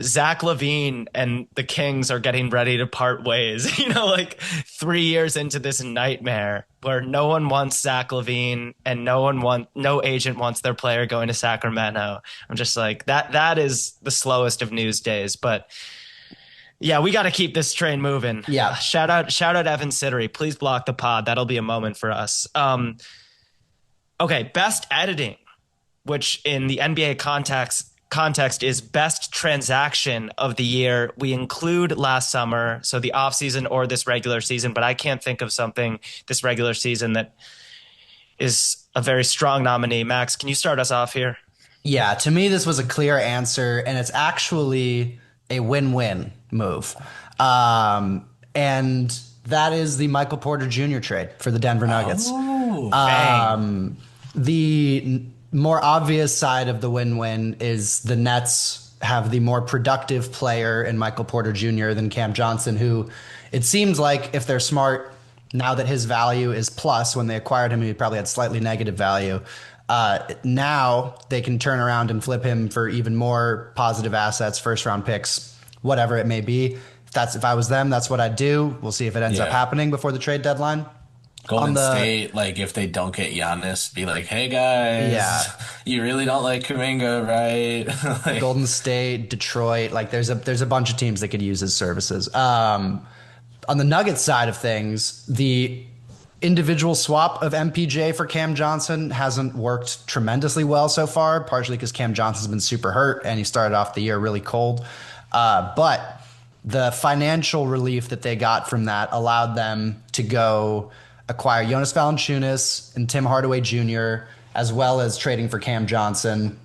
Zach LaVine and the Kings are getting ready to part ways, like 3 years into this nightmare where no one wants Zach LaVine and no agent wants their player going to Sacramento. I'm just like, that is the slowest of news days. But yeah, we got to keep this train moving. Yeah. Shout out Evan Sittery. Please block the pod. That'll be a moment for us. Okay. Best editing, which in the NBA context is best transaction of the year. We include last summer, so the offseason or this regular season, but I can't think of something this regular season that is a very strong nominee. Max, can you start us off here? Yeah, to me, this was a clear answer, and it's actually a win-win move. And that is the Michael Porter Jr. trade for the Denver Nuggets. Oh, The more obvious side of the win-win is the Nets have the more productive player in Michael Porter Jr. than Cam Johnson, who it seems like if they're smart, now that his value is plus, when they acquired him, he probably had slightly negative value. Now they can turn around and flip him for even more positive assets, first round picks, whatever it may be. If I was them, that's what I'd do. We'll see if it ends up Yeah. happening before the trade deadline. Golden State, like if they don't get Giannis, be like, "Hey guys, Yeah. you really don't like Kuminga, right?" Like, Golden State, Detroit, like there's a bunch of teams that could use his services. On the Nuggets side of things, the individual swap of MPJ for Cam Johnson hasn't worked tremendously well so far, partially because Cam Johnson's been super hurt and he started off the year really cold. But the financial relief that they got from that allowed them to go acquire Jonas Valanciunas and Tim Hardaway Jr., as well as trading for Cam Johnson,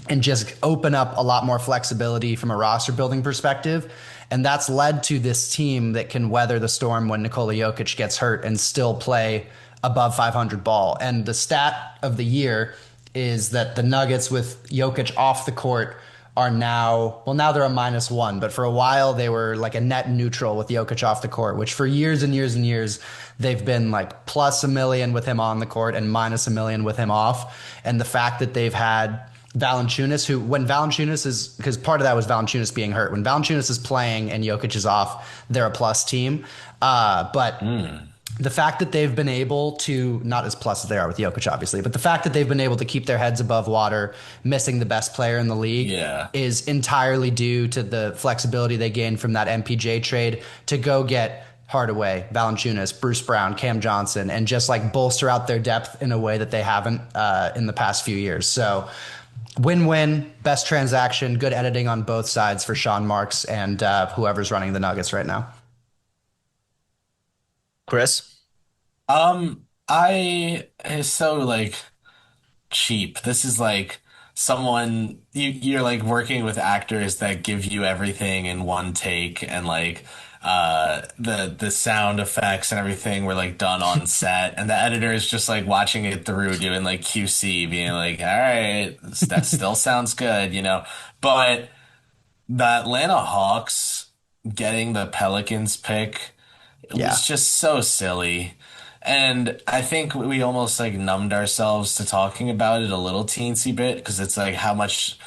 and just open up a lot more flexibility from a roster building perspective. And that's led to this team that can weather the storm when Nikola Jokic gets hurt and still play above 500 ball. And the stat of the year is that the Nuggets with Jokic off the court are now they're a -1, but for a while they were like a net neutral with Jokic off the court, which for years and years and years they've been like plus 1 million with him on the court and minus 1 million with him off. And the fact that they've had Valanciunas, because part of that was Valanciunas being hurt. When Valanciunas is playing and Jokic is off, they're a plus team. But the fact that they've been able to, not as plus as they are with Jokic, obviously, but the fact that they've been able to keep their heads above water, missing the best player in the league, is entirely due to the flexibility they gained from that MPJ trade to go get Hardaway, Valanciunas, Bruce Brown, Cam Johnson, and just like bolster out their depth in a way that they haven't in the past few years. So win-win, best transaction, good editing on both sides for Sean Marks and whoever's running the Nuggets right now. Chris? I is so like cheap. This is like someone you're like working with actors that give you everything in one take, and like the sound effects and everything were like done on set, and the editor is just like watching it through doing like QC, being like, all right, that still sounds good, you know. But the Atlanta Hawks getting the Pelicans pick, it Yeah. was just so silly. And I think we almost like numbed ourselves to talking about it a little teensy bit, because it's like how much,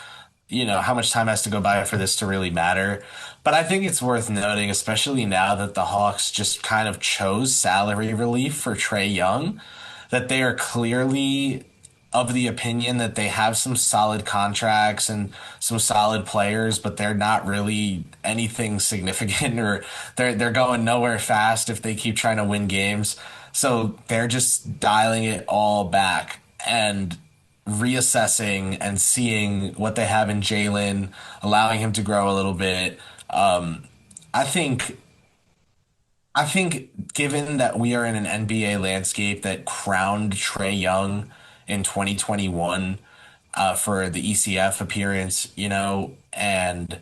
how much time has to go by for this to really matter. But I think it's worth noting, especially now that the Hawks just kind of chose salary relief for Trae Young, that they are clearly of the opinion that they have some solid contracts and some solid players, but they're not really anything significant, or they're going nowhere fast if they keep trying to win games. So they're just dialing it all back and reassessing and seeing what they have in Jalen, allowing him to grow a little bit. I think I think given that we are in an NBA landscape that crowned Trae Young in 2021 for the ECF appearance, and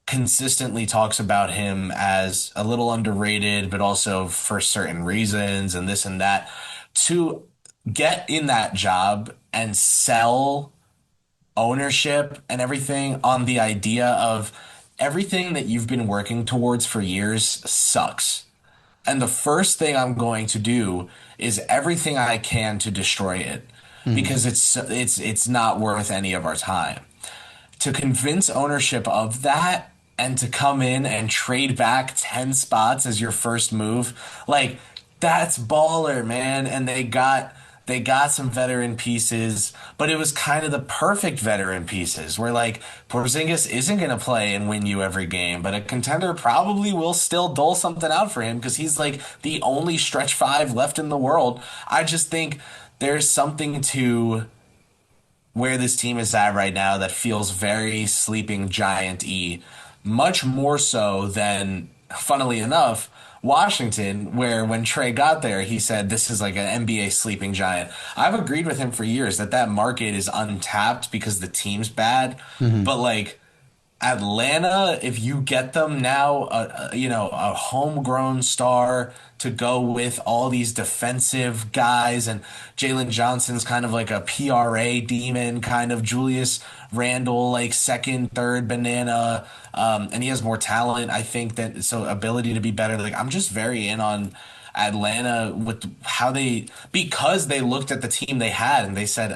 consistently talks about him as a little underrated, but also for certain reasons and this and that, to get in that job and sell ownership and everything on the idea of everything that you've been working towards for years sucks. And the first thing I'm going to do is everything I can to destroy it, because it's not worth any of our time. To convince ownership of that and to come in and trade back 10 spots as your first move, like, that's baller, man. And they got some veteran pieces, but it was kind of the perfect veteran pieces where like Porzingis isn't going to play and win you every game, but a contender probably will still dole something out for him because he's like the only stretch five left in the world. I just think there's something to where this team is at right now that feels very sleeping giant-y, much more so than, funnily enough, Washington, where when Trey got there, he said this is like an NBA sleeping giant. I've agreed with him for years that that market is untapped because the team's bad, but like Atlanta, if you get them now, a homegrown star to go with all these defensive guys, and Jalen Johnson's kind of like a PRA demon, kind of Julius Randle, like second, third banana, and he has more talent. I think that so ability to be better. Like I'm just very in on Atlanta with how because they looked at the team they had and they said,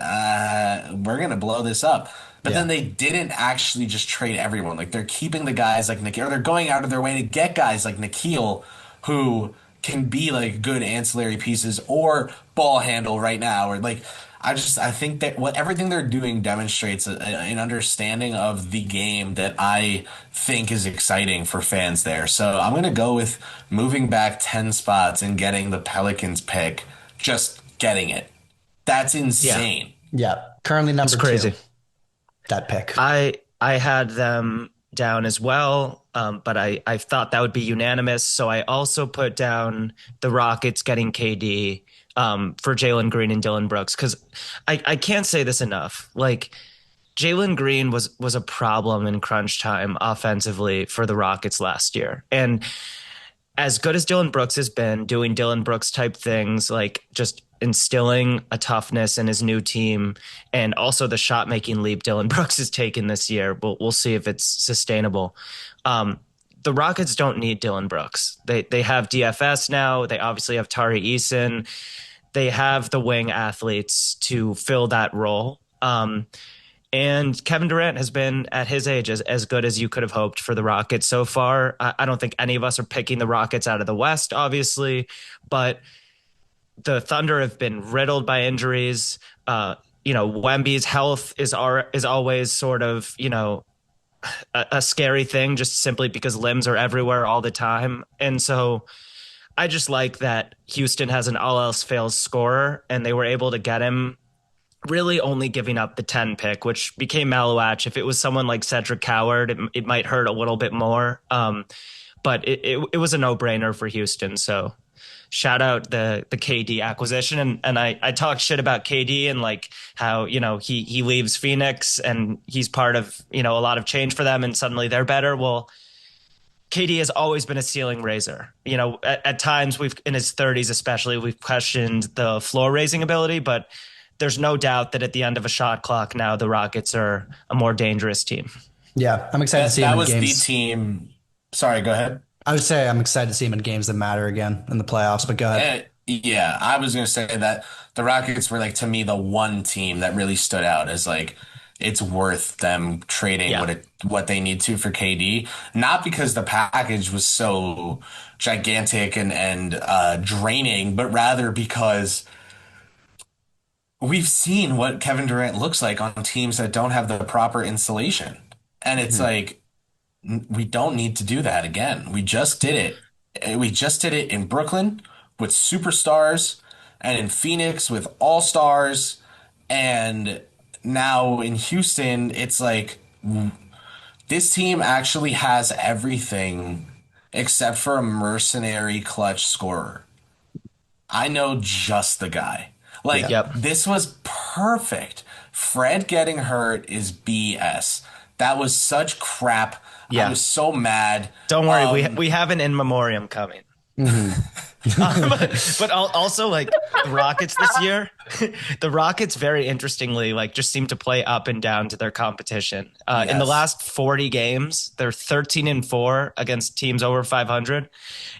we're gonna blow this up. But Yeah. then they didn't actually just trade everyone. Like they're keeping the guys like Nikhil, or they're going out of their way to get guys like Nikhil who can be like good ancillary pieces or ball handle right now. Or like I think that what everything they're doing demonstrates an understanding of the game that I think is exciting for fans there. So I'm gonna go with moving back 10 spots and getting the Pelicans pick, just getting it. That's Yeah, insane. Yeah. Currently it's number two, crazy. that pick. I had them down as well, but I thought that would be unanimous. So I also put down the Rockets getting KD for Jalen Green and Dylan Brooks, because I can't say this enough. Like Jalen Green was a problem in crunch time offensively for the Rockets last year, and as good as Dylan Brooks has been doing Dylan Brooks type things, like just instilling a toughness in his new team, and also the shot making leap Dylan Brooks has taken this year. We'll see if it's sustainable. The Rockets don't need Dylan Brooks. They have DFS now. They obviously have Tari Eason. They have the wing athletes to fill that role. And Kevin Durant has been at his age as good as you could have hoped for the Rockets so far. I don't think any of us are picking the Rockets out of the West, obviously, but the Thunder have been riddled by injuries. Wemby's health is always sort of, a scary thing, just simply because limbs are everywhere all the time. And so I just like that Houston has an all else fails scorer, and they were able to get him really only giving up the 10 pick, which became Malouach. If it was someone like Cedric Coward, it might hurt a little bit more. But it was a no brainer for Houston. So shout out the KD acquisition. And I talked shit about KD and like how, he leaves Phoenix and he's part of, a lot of change for them and suddenly they're better. Well, KD has always been a ceiling raiser. At times we've in his 30s, especially, we've questioned the floor raising ability, but there's no doubt that at the end of a shot clock now, the Rockets are a more dangerous team. Yeah, I'm excited to That see him that in was the games. team. Sorry, go ahead. I would say I'm excited to see him in games that matter again in the playoffs, but go ahead. Yeah, I was gonna say that the Rockets were like to me the one team that really stood out as like it's worth them trading Yeah. what they need to for KD. Not because the package was so gigantic and draining, but rather because we've seen what Kevin Durant looks like on teams that don't have the proper insulation. And it's Mhm. like we don't need to do that again. We just did it. We just did it in Brooklyn with superstars and in Phoenix with all stars. And now in Houston, it's like this team actually has everything except for a mercenary clutch scorer. I know just the guy. Like, Yeah. Yep. this was perfect. Fred getting hurt is BS. That was such crap. I Yeah. was so mad. Don't worry. Um, We have an in memoriam coming. Hmm. But also like the Rockets this year, the Rockets very interestingly like just seem to play up and down to their competition. In the yes. last 40 games, they're 13-4 against teams over 500,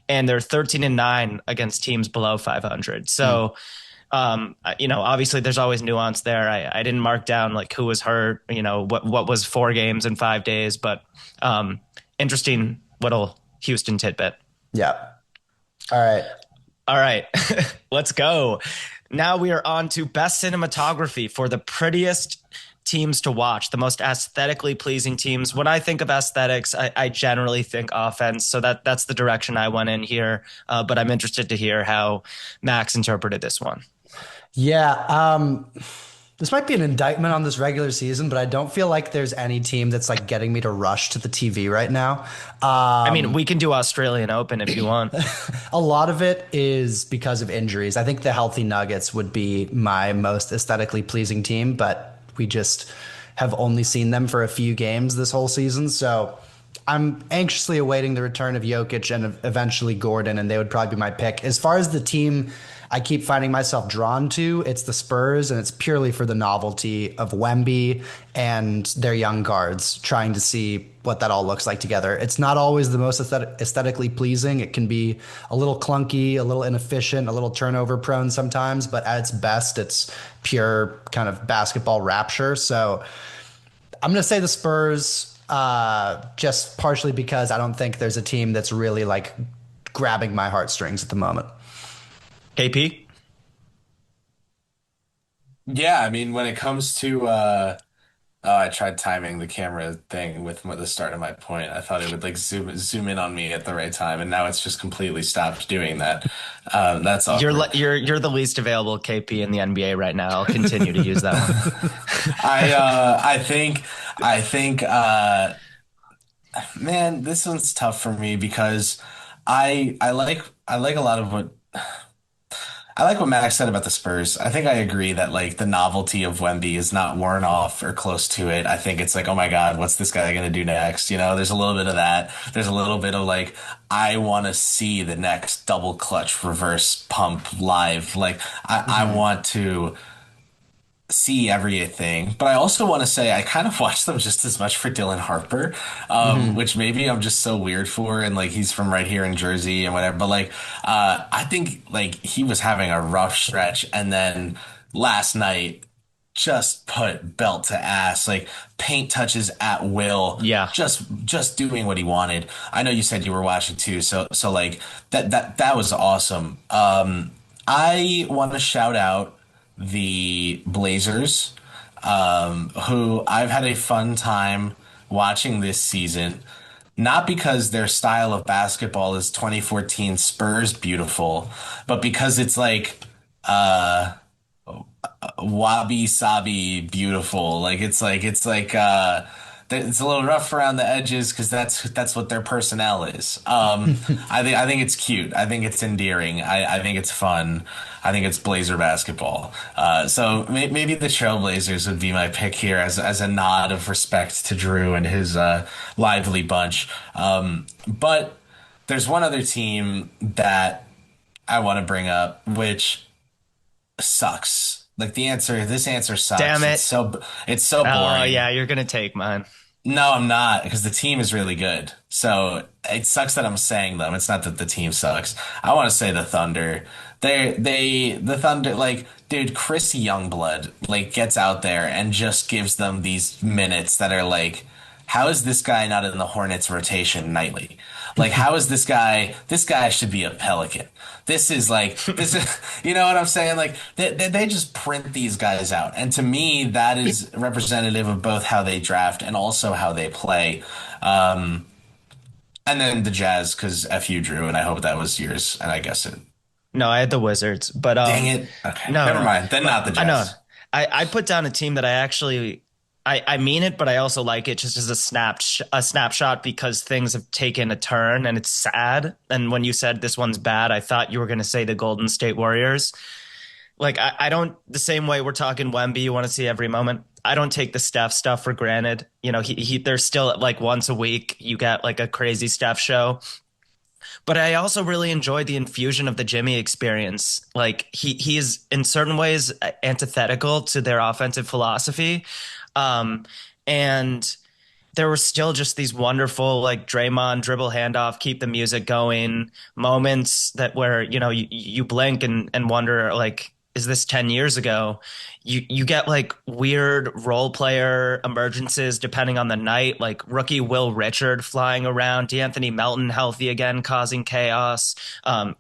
and they're 13-9 against teams below 500. So, obviously there's always nuance there. I didn't mark down like who was hurt, what was 4 games in 5 days, but interesting little Houston tidbit. Yeah. All right. All right, let's go. Now we are on to best cinematography for the prettiest teams to watch, the most aesthetically pleasing teams. When I think of aesthetics, I generally think offense. So that's the direction I went in here. But I'm interested to hear how Max interpreted this one. Yeah. This might be an indictment on this regular season, but I don't feel like there's any team that's like getting me to rush to the TV right now. I mean, we can do Australian Open if you want. A lot of it is because of injuries. I think the healthy Nuggets would be my most aesthetically pleasing team, but we just have only seen them for a few games this whole season. So I'm anxiously awaiting the return of Jokic and eventually Gordon, and they would probably be my pick. As far as the team I keep finding myself drawn to, it's the Spurs, and it's purely for the novelty of Wemby and their young guards, trying to see what that all looks like together. It's not always the most aesthetically pleasing. It can be a little clunky, a little inefficient, a little turnover prone sometimes, but at its best, it's pure kind of basketball rapture. So I'm going to say the Spurs, just partially because I don't think there's a team that's really like grabbing my heartstrings at the moment. KP? Yeah, I mean, when it comes to oh, I tried timing the camera thing with the start of my point. I thought it would like zoom in on me at the right time, and now it's just completely stopped doing that. That's awkward. You're the least available KP in the NBA right now. I'll continue to use that one. I think man, this one's tough for me because I like a lot of what I like what Max said about the Spurs. I think I agree that like the novelty of Wemby is not worn off or close to it. I think it's like, oh my God, what's this guy gonna do next? There's a little bit of that. There's a little bit of like, I want to see the next double clutch reverse pump live. Like I Mhm. want to see everything, but I also want to say I kind of watch them just as much for Dylan Harper, Mhm. which maybe I'm just so weird for, and like he's from right here in Jersey and whatever. But like, I think like he was having a rough stretch, and then last night just put belt to ass, like paint touches at will, Yeah. just doing what he wanted. I know you said you were watching too, so like that was awesome. I want to shout out the Blazers, who I've had a fun time watching this season. not because their style of basketball is 2014 Spurs beautiful, but because it's like uh wabi sabi beautiful. Like it's a little rough around the edges because that's what their personnel is. I think it's cute. I think it's endearing. I think it's fun. I think it's Blazer basketball. So maybe the Trailblazers would be my pick here as a nod of respect to Drew and his lively bunch. But there's one other team that I want to bring up, which sucks. Like this answer Damn sucks. it. It's so Oh, boring. yeah, you're going to take mine. No, I'm not, because the team is really good. So it sucks that I'm saying them. It's not that the team sucks. I want to say the Thunder. The Thunder, like, dude, Chris Youngblood, like, gets out there and just gives them these minutes that are like, how is this guy not in the Hornets rotation nightly? Like, how is this guy? This guy should be a Pelican. This is, you know what I'm saying? Like, they just print these guys out. And to me, that is representative of both how they draft and also how they play. Um, and then the Jazz, because F you, Drew, and I hope that was yours. And I guess it. No, I had the Wizards, but Dang it. Okay, no, never no. mind. Then not the But I know Jazz. I put down a team that I actually I mean it, but I also like it just as a snapshot because things have taken a turn and it's sad. And when you said this one's bad, I thought you were going to say the Golden State Warriors. Like I don't the same way we're talking Wemby, you want to see every moment. I don't take the Steph stuff for granted. You know, he there's still like once a week you get like a crazy Steph show. But I also really enjoyed the infusion of the Jimmy experience. Like he is in certain ways antithetical to their offensive philosophy. And there were still just these wonderful like Draymond dribble handoff, keep the music going moments that where, you know, you blink and wonder like, is this 10 years ago? You get like weird role player emergences depending on the night, like rookie Will Richard flying around, DeAnthony Melton healthy again, causing chaos.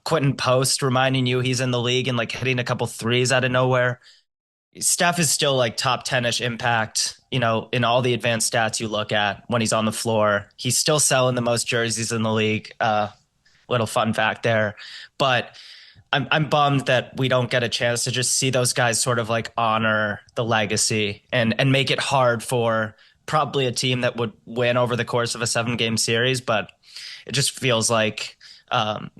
Quentin Post reminding you he's in the league and like hitting a couple threes out of nowhere. Steph is still like top 10-ish impact, you know, in all the advanced stats you look at when he's on the floor. He's still selling the most jerseys in the league. Little fun fact there. But I'm bummed that we don't get a chance to just see those guys sort of like honor the legacy and make it hard for probably a team that would win over the course of a 7-game series. But it just feels like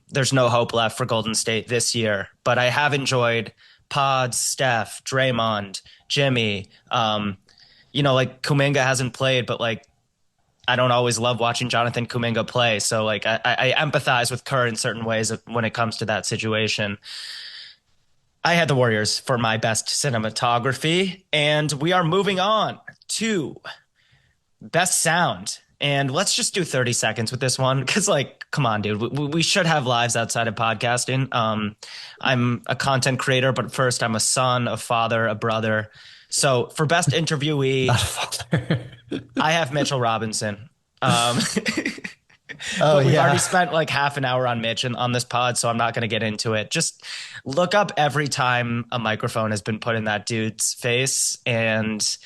there's no hope left for Golden State this year. But I have enjoyed Pods, Steph, Draymond, Jimmy. You know, like Kuminga hasn't played, but like I don't always love watching Jonathan Kuminga play. So like I empathize with Kerr in certain ways when it comes to that situation. I had the Warriors for my best cinematography, and we are moving on to best sound. And let's just do 30 seconds with this one because, like, come on, dude, we should have lives outside of podcasting. I'm a content creator, but first, I'm a son, a father, a brother. So for best interviewee, Not a father. I have Mitchell Robinson. Um, Oh but we've yeah. already spent like half an hour on Mitch and on this pod, so I'm not going to get into it. Just look up every time a microphone has been put in that dude's face, and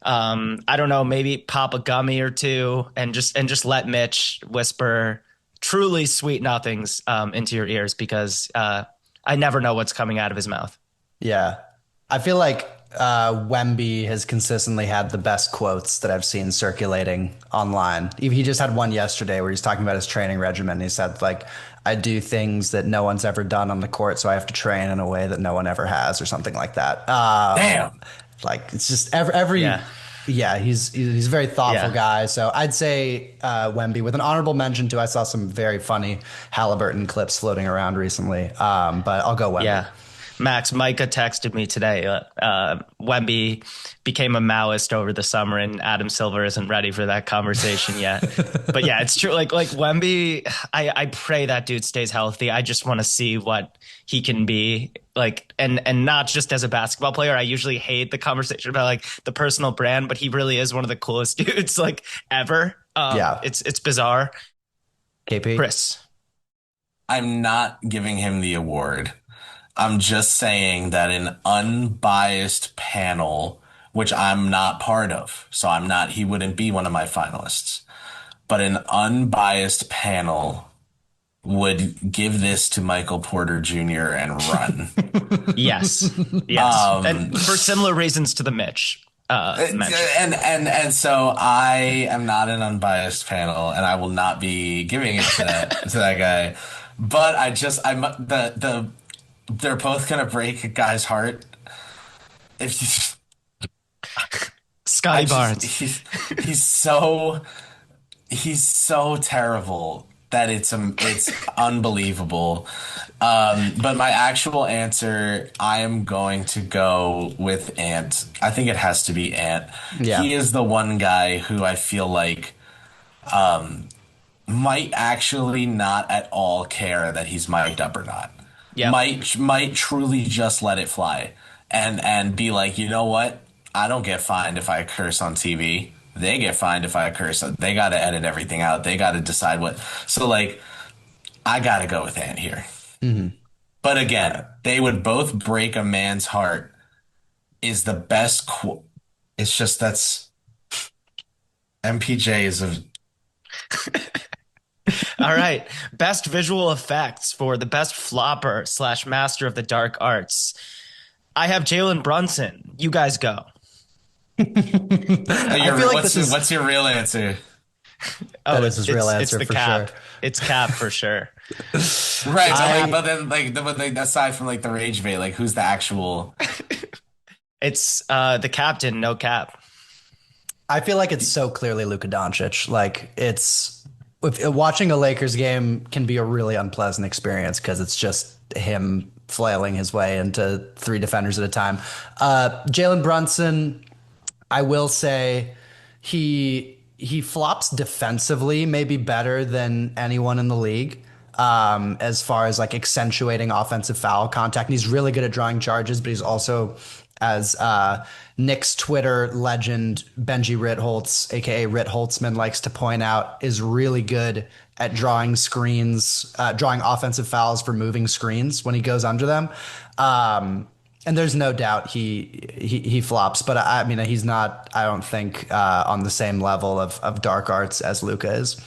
I don't know, maybe pop a gummy or two, and just let Mitch whisper truly sweet nothings into your ears because I never know what's coming out of his mouth. Yeah. I feel like Wemby has consistently had the best quotes that I've seen circulating online. He just had one yesterday where he's talking about his training regimen. He said, like, I do things that no one's ever done on the court, so I have to train in a way that no one ever has, or something like that. Damn. Like, it's just every Yeah. yeah, he's a very thoughtful Yeah. guy. So I'd say Wemby with an honorable mention too. I saw some very funny Halliburton clips floating around recently, but I'll go Wemby. Yeah. Max, Micah texted me today. Wemby became a Maoist over the summer, and Adam Silver isn't ready for that conversation yet. But yeah, it's true. Like Wemby, I pray that dude stays healthy. I just want to see what he can be like, and not just as a basketball player. I usually hate the conversation about like the personal brand, but he really is one of the coolest dudes like ever. Yeah. It's bizarre. KP. Chris. I'm not giving him the award. I'm just saying that an unbiased panel, which I'm not part of, so he wouldn't be one of my finalists. but an unbiased panel would give this to Michael Porter Jr. and run. Yes, yes, and for similar reasons to the Mitch mention. And so I am not an unbiased panel, and I will not be giving it to that guy. But they're both gonna break a guy's heart. If you, I Scotty just Barnes. he's so terrible that it's unbelievable. But my actual answer, I am going to go with Ant. I think it has to be Ant. Yeah. He is the one guy who I feel like might actually not at all care that he's mic'd up or not. Yep. Might truly just let it fly and be like, you know what? I don't get fined if I curse on TV. They get fined if I curse. They got to edit everything out. They got to decide what. So like, I got to go with Ant here. But again, they would both break a man's heart. Is the best. It's just that's MPJ is a. All right. Best visual effects for the best flopper slash master of the dark arts. I have Jalen Brunson. You guys go. I feel like What's your real answer? that is his real answer the for cap. sure. It's cap for sure. Right, but then aside from like the rage bait, like who's the actual? It's the captain, no cap. I feel like it's so clearly Luka Doncic. Like watching a Lakers game can be a really unpleasant experience because it's just him flailing his way into three defenders at a time. Jalen Brunson, I will say he flops defensively maybe better than anyone in the league. As far as like accentuating offensive foul contact. And he's really good at drawing charges, but he's also, as Knicks Twitter legend Benji Ritholtz, aka Rit Holtzman, likes to point out, is really good at drawing screens, drawing offensive fouls for moving screens when he goes under them. And there's no doubt he flops, but I mean he's not. I don't think on the same level of dark arts as Luka is.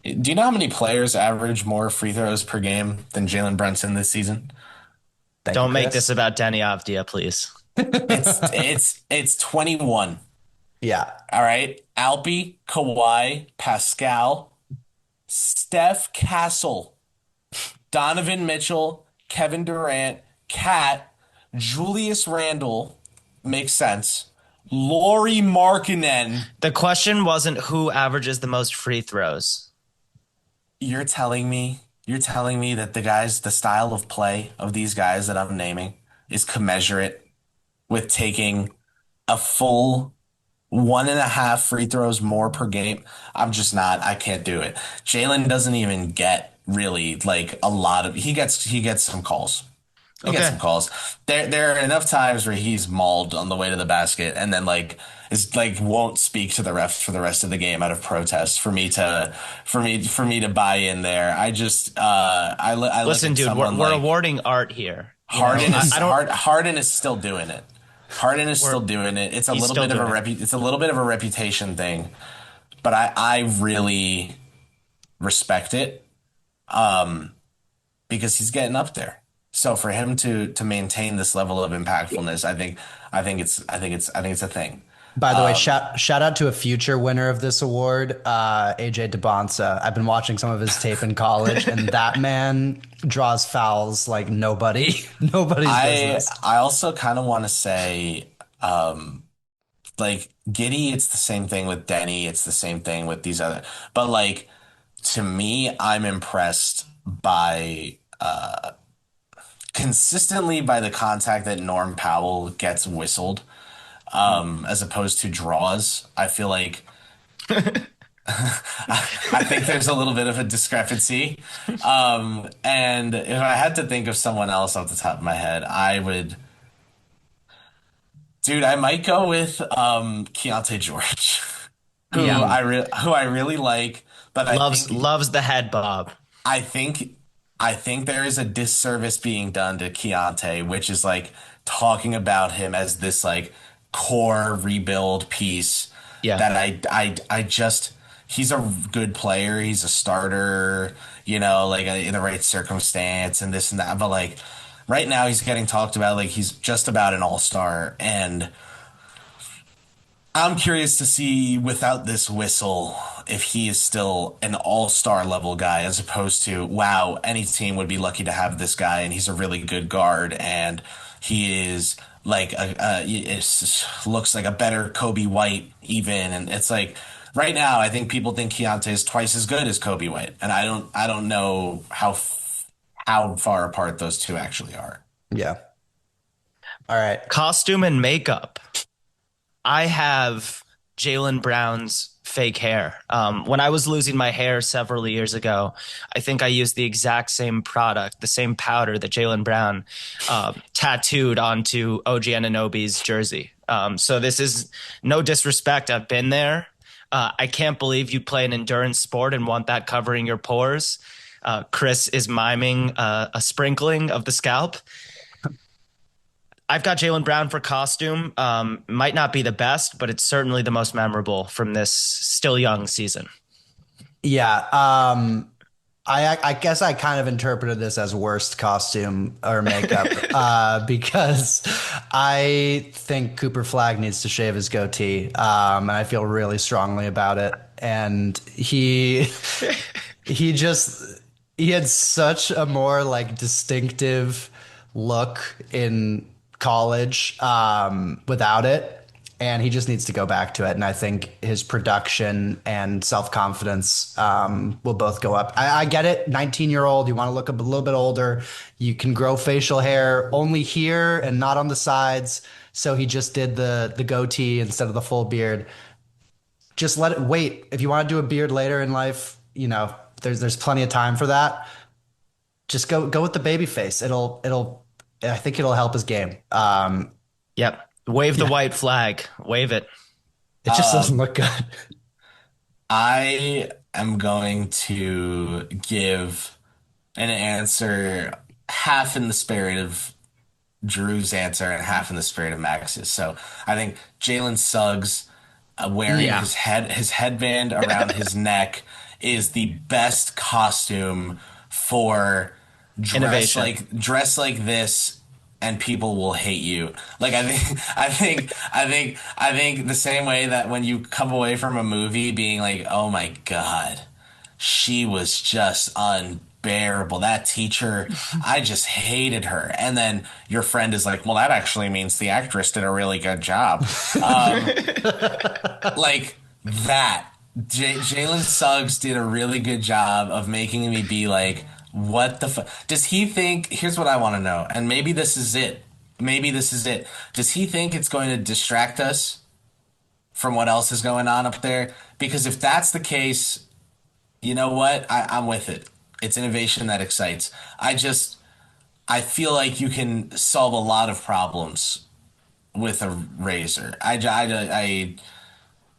Do you know how many players average more free throws per game than Jalen Brunson this season? Thank Don't you, make Kris. this about Denny Avdia, please. It's 21. Yeah, All right. Alpi, Kawhi, Pascal, Steph Castle, Donovan Mitchell, Kevin Durant, Cat, Julius Randle, makes sense. Laurie Markkinen. The question wasn't who averages the most free throws. You're telling me that the style of play of these guys that I'm naming is commensurate with taking a full 1.5 free throws more per game. I'm just not. I can't do it. Jalen doesn't even get really like a lot of. He gets some calls. He gets Okay. some calls. There are enough times where he's mauled on the way to the basket, and then like is like won't speak to the refs for the rest of the game out of protest for me to buy in there. I just I look Listen, at dude, someone we're like awarding art here. Harden is still doing it. Harden is still doing it. It's a He's little still bit of doing it. it's a little bit of a reputation thing, but I really respect it because he's getting up there. So for him to maintain this level of impactfulness, I think it's a thing. by the way, shout out to a future winner of this award, AJ DeBonsa. I've been watching some of his tape in college, and that man draws fouls like nobody's business. I also kind of want to say, like Giddy, it's the same thing with Denny. It's the same thing with these other. But like to me, I'm impressed by consistently by the contact that Norm Powell gets whistled, as opposed to draws. I feel like I think there's a little bit of a discrepancy. And if I had to think of someone else off the top of my head, dude, I might go with Keontae George, Yeah. who I really like, but Loves the head bob. I think I think there is a disservice being done to Keontae, which is like talking about him as this like core rebuild piece Yeah. that I just he's a good player. He's a starter, you know, like in the right circumstance and this and that. But like right now, he's getting talked about like he's just about an all-star, and I'm curious to see without this whistle if he is still an all-star level guy as opposed to, wow, any team would be lucky to have this guy and he's a really good guard and he is like looks like a better Kobe White even, and it's like right now I think people think Keontae is twice as good as Kobe White, and I don't know how far apart those two actually are. Yeah. All right. Costume and makeup. I have Jaylen Brown's fake hair. When I was losing my hair several years ago, I think I used the exact same product, the same powder that Jaylen Brown tattooed onto OG Anunoby's jersey. So this is no disrespect. I've been there. I can't believe you play an endurance sport and want that covering your pores. Kris is miming a sprinkling of the scalp. I've got Jaylen Brown for costume. Might not be the best, but it's certainly the most memorable from this still young season. Yeah. I guess I kind of interpreted this as worst costume or makeup because I think Cooper Flagg needs to shave his goatee. And I feel really strongly about it. And he just he had such a more like distinctive look in college without it, and he just needs to go back to it. And I think his production and self-confidence will both go up. I get it, 19-year-old, you want to look a little bit older, you can grow facial hair only here and not on the sides, so he just did the goatee instead of the full beard. Just let it wait. If you want to do a beard later in life, you know, there's plenty of time for that. Just go with the baby face. I think it'll help his game. Yep. Wave the white flag. Wave it. It just doesn't look good. I am going to give an answer half in the spirit of Drew's answer and half in the spirit of Max's. So I think Jalen Suggs wearing Yeah. his headband around his neck is the best costume for Innovation. dress like this and people will hate you. Like I think the same way that when you come away from a movie being like, "Oh my God, she was just unbearable. That teacher, I just hated her." And then your friend is like, "Well, that actually means the actress did a really good job." Like that. Jalen Suggs did a really good job of making me be like, what the fuck? Does he think, here's what I want to know, and maybe this is it. Maybe this is it. Does he think it's going to distract us from what else is going on up there? Because if that's the case, you know what? I'm with it. It's innovation that excites. I feel like you can solve a lot of problems with a razor.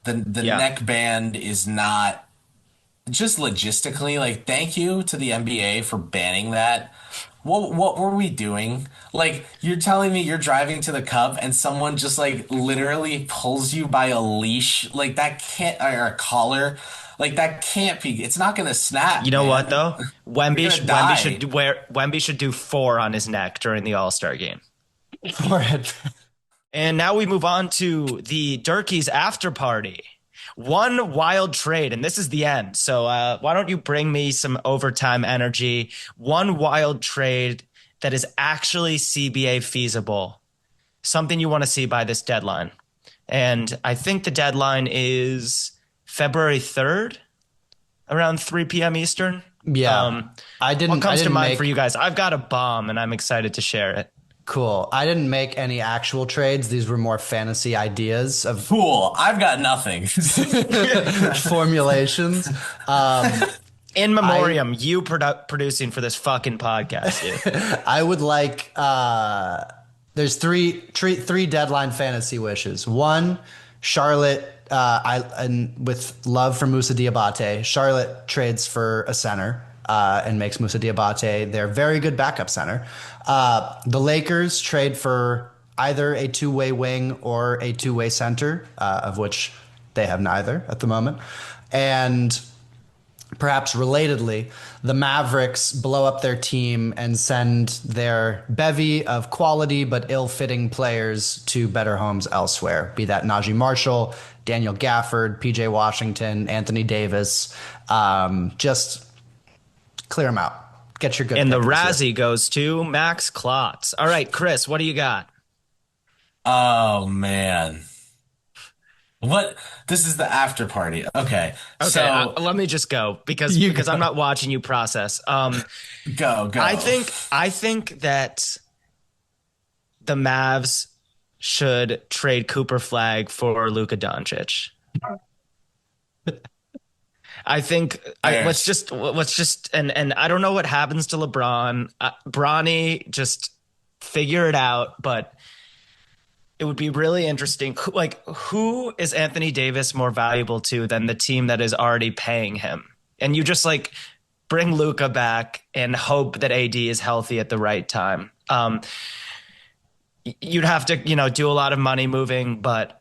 The Yeah. neckband is not just logistically, like, thank you to the NBA for banning that. What were we doing? Like, you're telling me you're driving to the Cup and someone just like literally pulls you by a leash, like that can't, or a collar, like that can't be. It's not gonna snap, You know what man. though? You're gonna die. Wemby should do 4 on his neck during the All-Star game. Forehead. And now we move on to the DIRKIES after party. One wild trade, and this is the end. So why don't you bring me some overtime energy? One wild trade that is actually CBA feasible. Something you want to see by this deadline. And I think the deadline is February 3rd, around 3 p.m. Eastern. Yeah. What comes to mind make for you guys? I've got a bomb, and I'm excited to share it. cool. I didn't make any actual trades. These were more fantasy ideas of Cool. I've got nothing. formulations. In memoriam, you producing for this fucking podcast, dude. I would like there's three deadline fantasy wishes. One, Charlotte and with love for Musa Diabate, Charlotte trades for a center and makes Musa Diabate their very good backup center. The Lakers trade for either a two-way wing or a two-way center, of which they have neither at the moment. And perhaps relatedly, the Mavericks blow up their team and send their bevy of quality but ill-fitting players to better homes elsewhere. Be that Najee Marshall, Daniel Gafford, PJ Washington, Anthony Davis. Just clear them out. Get your good. And the pick this year. Razzie goes to Max Klotz. All right, Kris, what do you got? Oh man. What? This is the after party. Okay. Okay, So let me just go because You because go. I'm not watching you process. go. I think that the Mavs should trade Cooper Flag for Luka Doncic. I think let's just and I don't know what happens to LeBron. Bronny, just figure it out, but it would be really interesting. Who is Anthony Davis more valuable to than the team that is already paying him? And you just bring Luka back and hope that AD is healthy at the right time. You'd have to, do a lot of money moving, but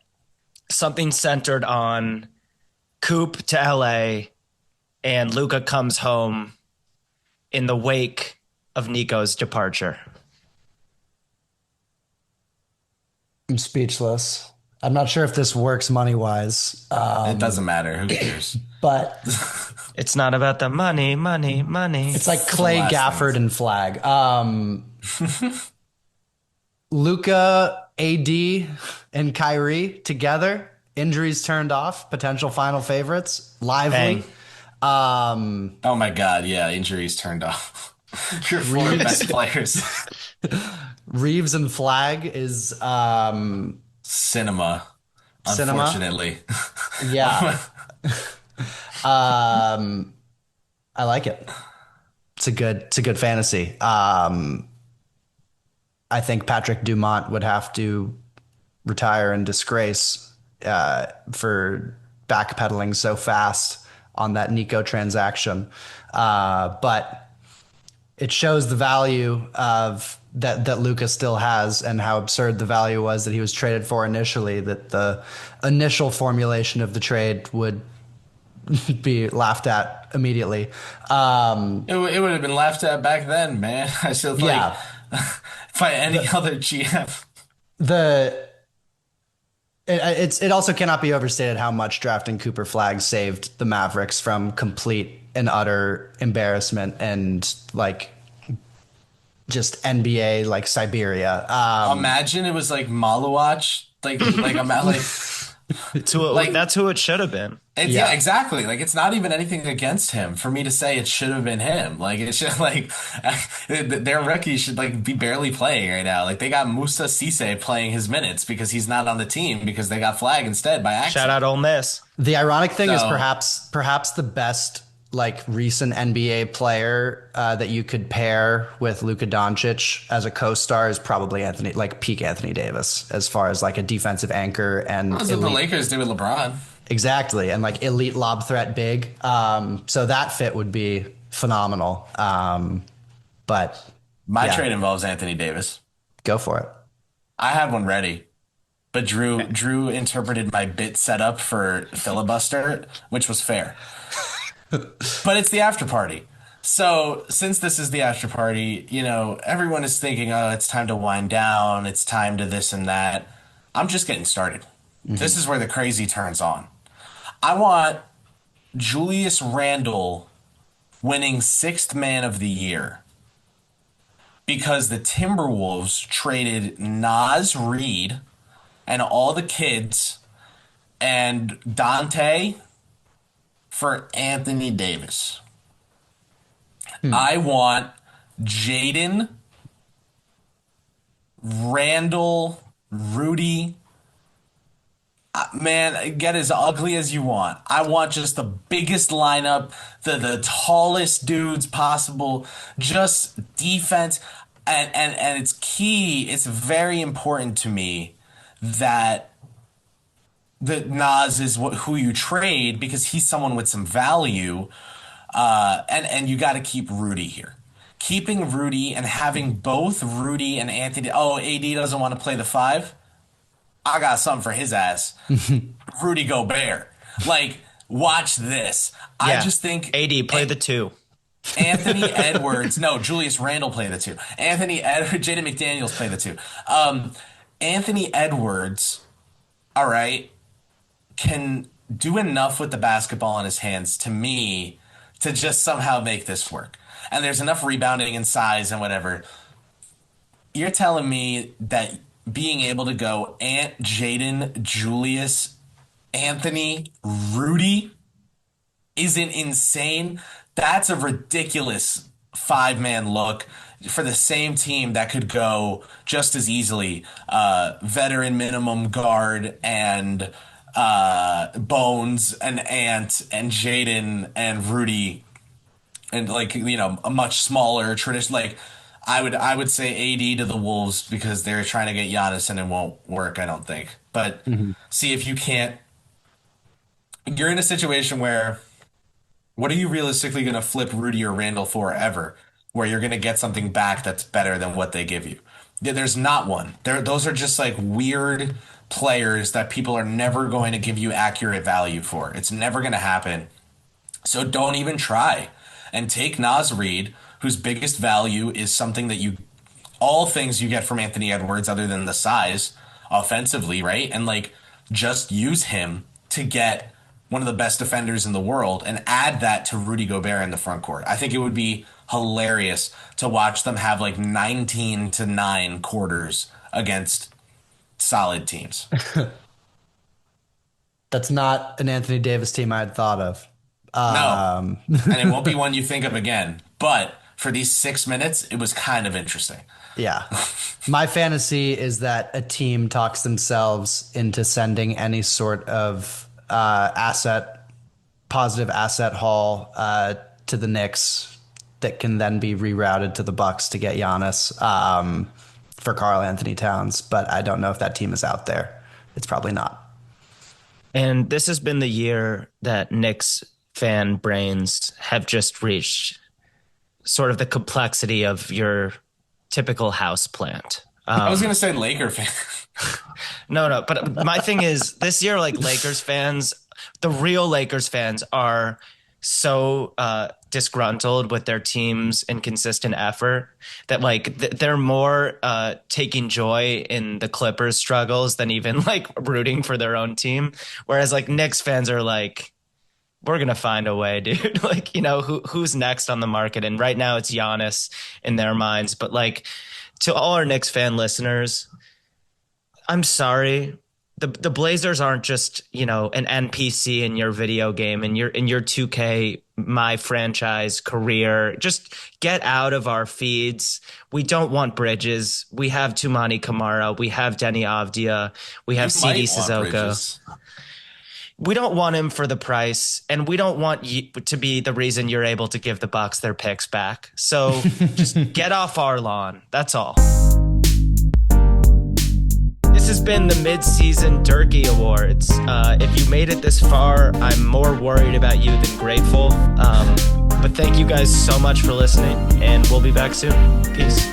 something centered on Coop to LA and Luka comes home in the wake of Nico's departure. I'm speechless. I'm not sure if this works money-wise, it doesn't matter. Who cares? but It's not about the money. it's like Clay, last Gafford, thing. and Flag. Luka, AD, and Kyrie together. Injuries turned off. Potential final favorites. Lively. Bang. Oh my God. Yeah. Injuries turned off. Your four best players. Reeves and Flag is Cinema. Cinema? Unfortunately. yeah. I like it. It's a good fantasy. I think Patrick Dumont would have to retire in disgrace for backpedaling so fast on that Nico transaction. But it shows the value of that Luka still has and how absurd the value was that he was traded for initially, that the initial formulation of the trade would be laughed at immediately. It would have been laughed at back then, man. I still Yeah. by any other GM. It also cannot be overstated how much drafting Cooper Flag saved the Mavericks from complete and utter embarrassment and just NBA Siberia. Imagine it was like Maluach. I'm at That's who it should have been. yeah, exactly. It's not even anything against him for me to say it should have been him. It should their rookie should be barely playing right now. They got Musa Cisse playing his minutes because he's not on the team because they got Flag instead by accident. Shout out Ole Miss. The ironic thing is So- perhaps the best recent NBA player that you could pair with Luka Doncic as a co-star is probably peak Anthony Davis as far as a defensive anchor and That's what the Lakers do with LeBron. exactly, and elite lob threat big. So that fit would be phenomenal. But My yeah, trade involves Anthony Davis. go for it. I had one ready, but Drew interpreted my bit setup for filibuster, which was fair. But it's the after party. So since this is the after party, everyone is thinking, oh, it's time to wind down. It's time to this and that. I'm just getting started. This is where the crazy turns on. I want Julius Randle winning sixth man of the year because the Timberwolves traded Naz Reid and all the kids and Dante for Anthony Davis. I want Jaden, Randall, Rudy. Man, get as ugly as you want. I want just the biggest lineup, the tallest dudes possible, just defense. And it's key, it's very important to me that Nas is who you trade because he's someone with some value. And you got to keep Rudy here. Keeping Rudy and having both Rudy and Anthony. Oh, AD doesn't want to play the five. I got something for his ass. Rudy Gobert. Watch this. I just think AD play the two. Anthony Edwards. No, Julius Randle play the two. Jaden McDaniels play the two. Anthony Edwards, all right, can do enough with the basketball in his hands to me to just somehow make this work. And there's enough rebounding and size and whatever. You're telling me that being able to go Ant, Jaden, Julius, Anthony, Rudy isn't insane? That's a ridiculous 5-man look for the same team that could go just as easily veteran minimum guard and Bones and Ant and Jaden and Rudy and a much smaller tradition. Like I would say AD to the Wolves because they're trying to get Giannis and it won't work, I don't think. But see if you can't. You're in a situation where what are you realistically going to flip Rudy or Randall for ever? Where you're going to get something back that's better than what they give you. There's not one. Those are just like weird players that people are never going to give you accurate value for. It's never going to happen. So don't even try. And take Naz Reid, whose biggest value is something that all things you get from Anthony Edwards other than the size offensively, right? And just use him to get one of the best defenders in the world and add that to Rudy Gobert in the front court. I think it would be hilarious to watch them have 19-9 quarters against solid teams. That's not an Anthony Davis team I had thought of. No, and it won't be one you think of again. But for these 6 minutes, it was kind of interesting. Yeah. My fantasy is that a team talks themselves into sending any sort of positive asset haul to the Knicks that can then be rerouted to the Bucks to get Giannis for Karl Anthony Towns. But I don't know if that team is out there. It's probably not. And this has been the year that Knicks fan brains have just reached sort of the complexity of your typical house plant. I was going to say Laker fan. No. But my thing is this year, Lakers fans, the real Lakers fans are so disgruntled with their team's inconsistent effort that they're more taking joy in the Clippers struggles than even rooting for their own team. Whereas Knicks fans are we're going to find a way, dude. Who's next on the market? And right now it's Giannis in their minds. But to all our Knicks fan listeners, I'm sorry. The Blazers aren't just, an NPC in your video game, in your 2K, my franchise career. Just get out of our feeds. We don't want Bridges. We have Tumani Kamara. We have Denny Avdia. We have CD Sissoko. We don't want him for the price, and we don't want you to be the reason you're able to give the Bucks their picks back. So just get off our lawn. That's all. This has been the mid-season Dirkie Awards. If you made it this far, I'm more worried about you than grateful. But thank you guys so much for listening, and we'll be back soon. Peace.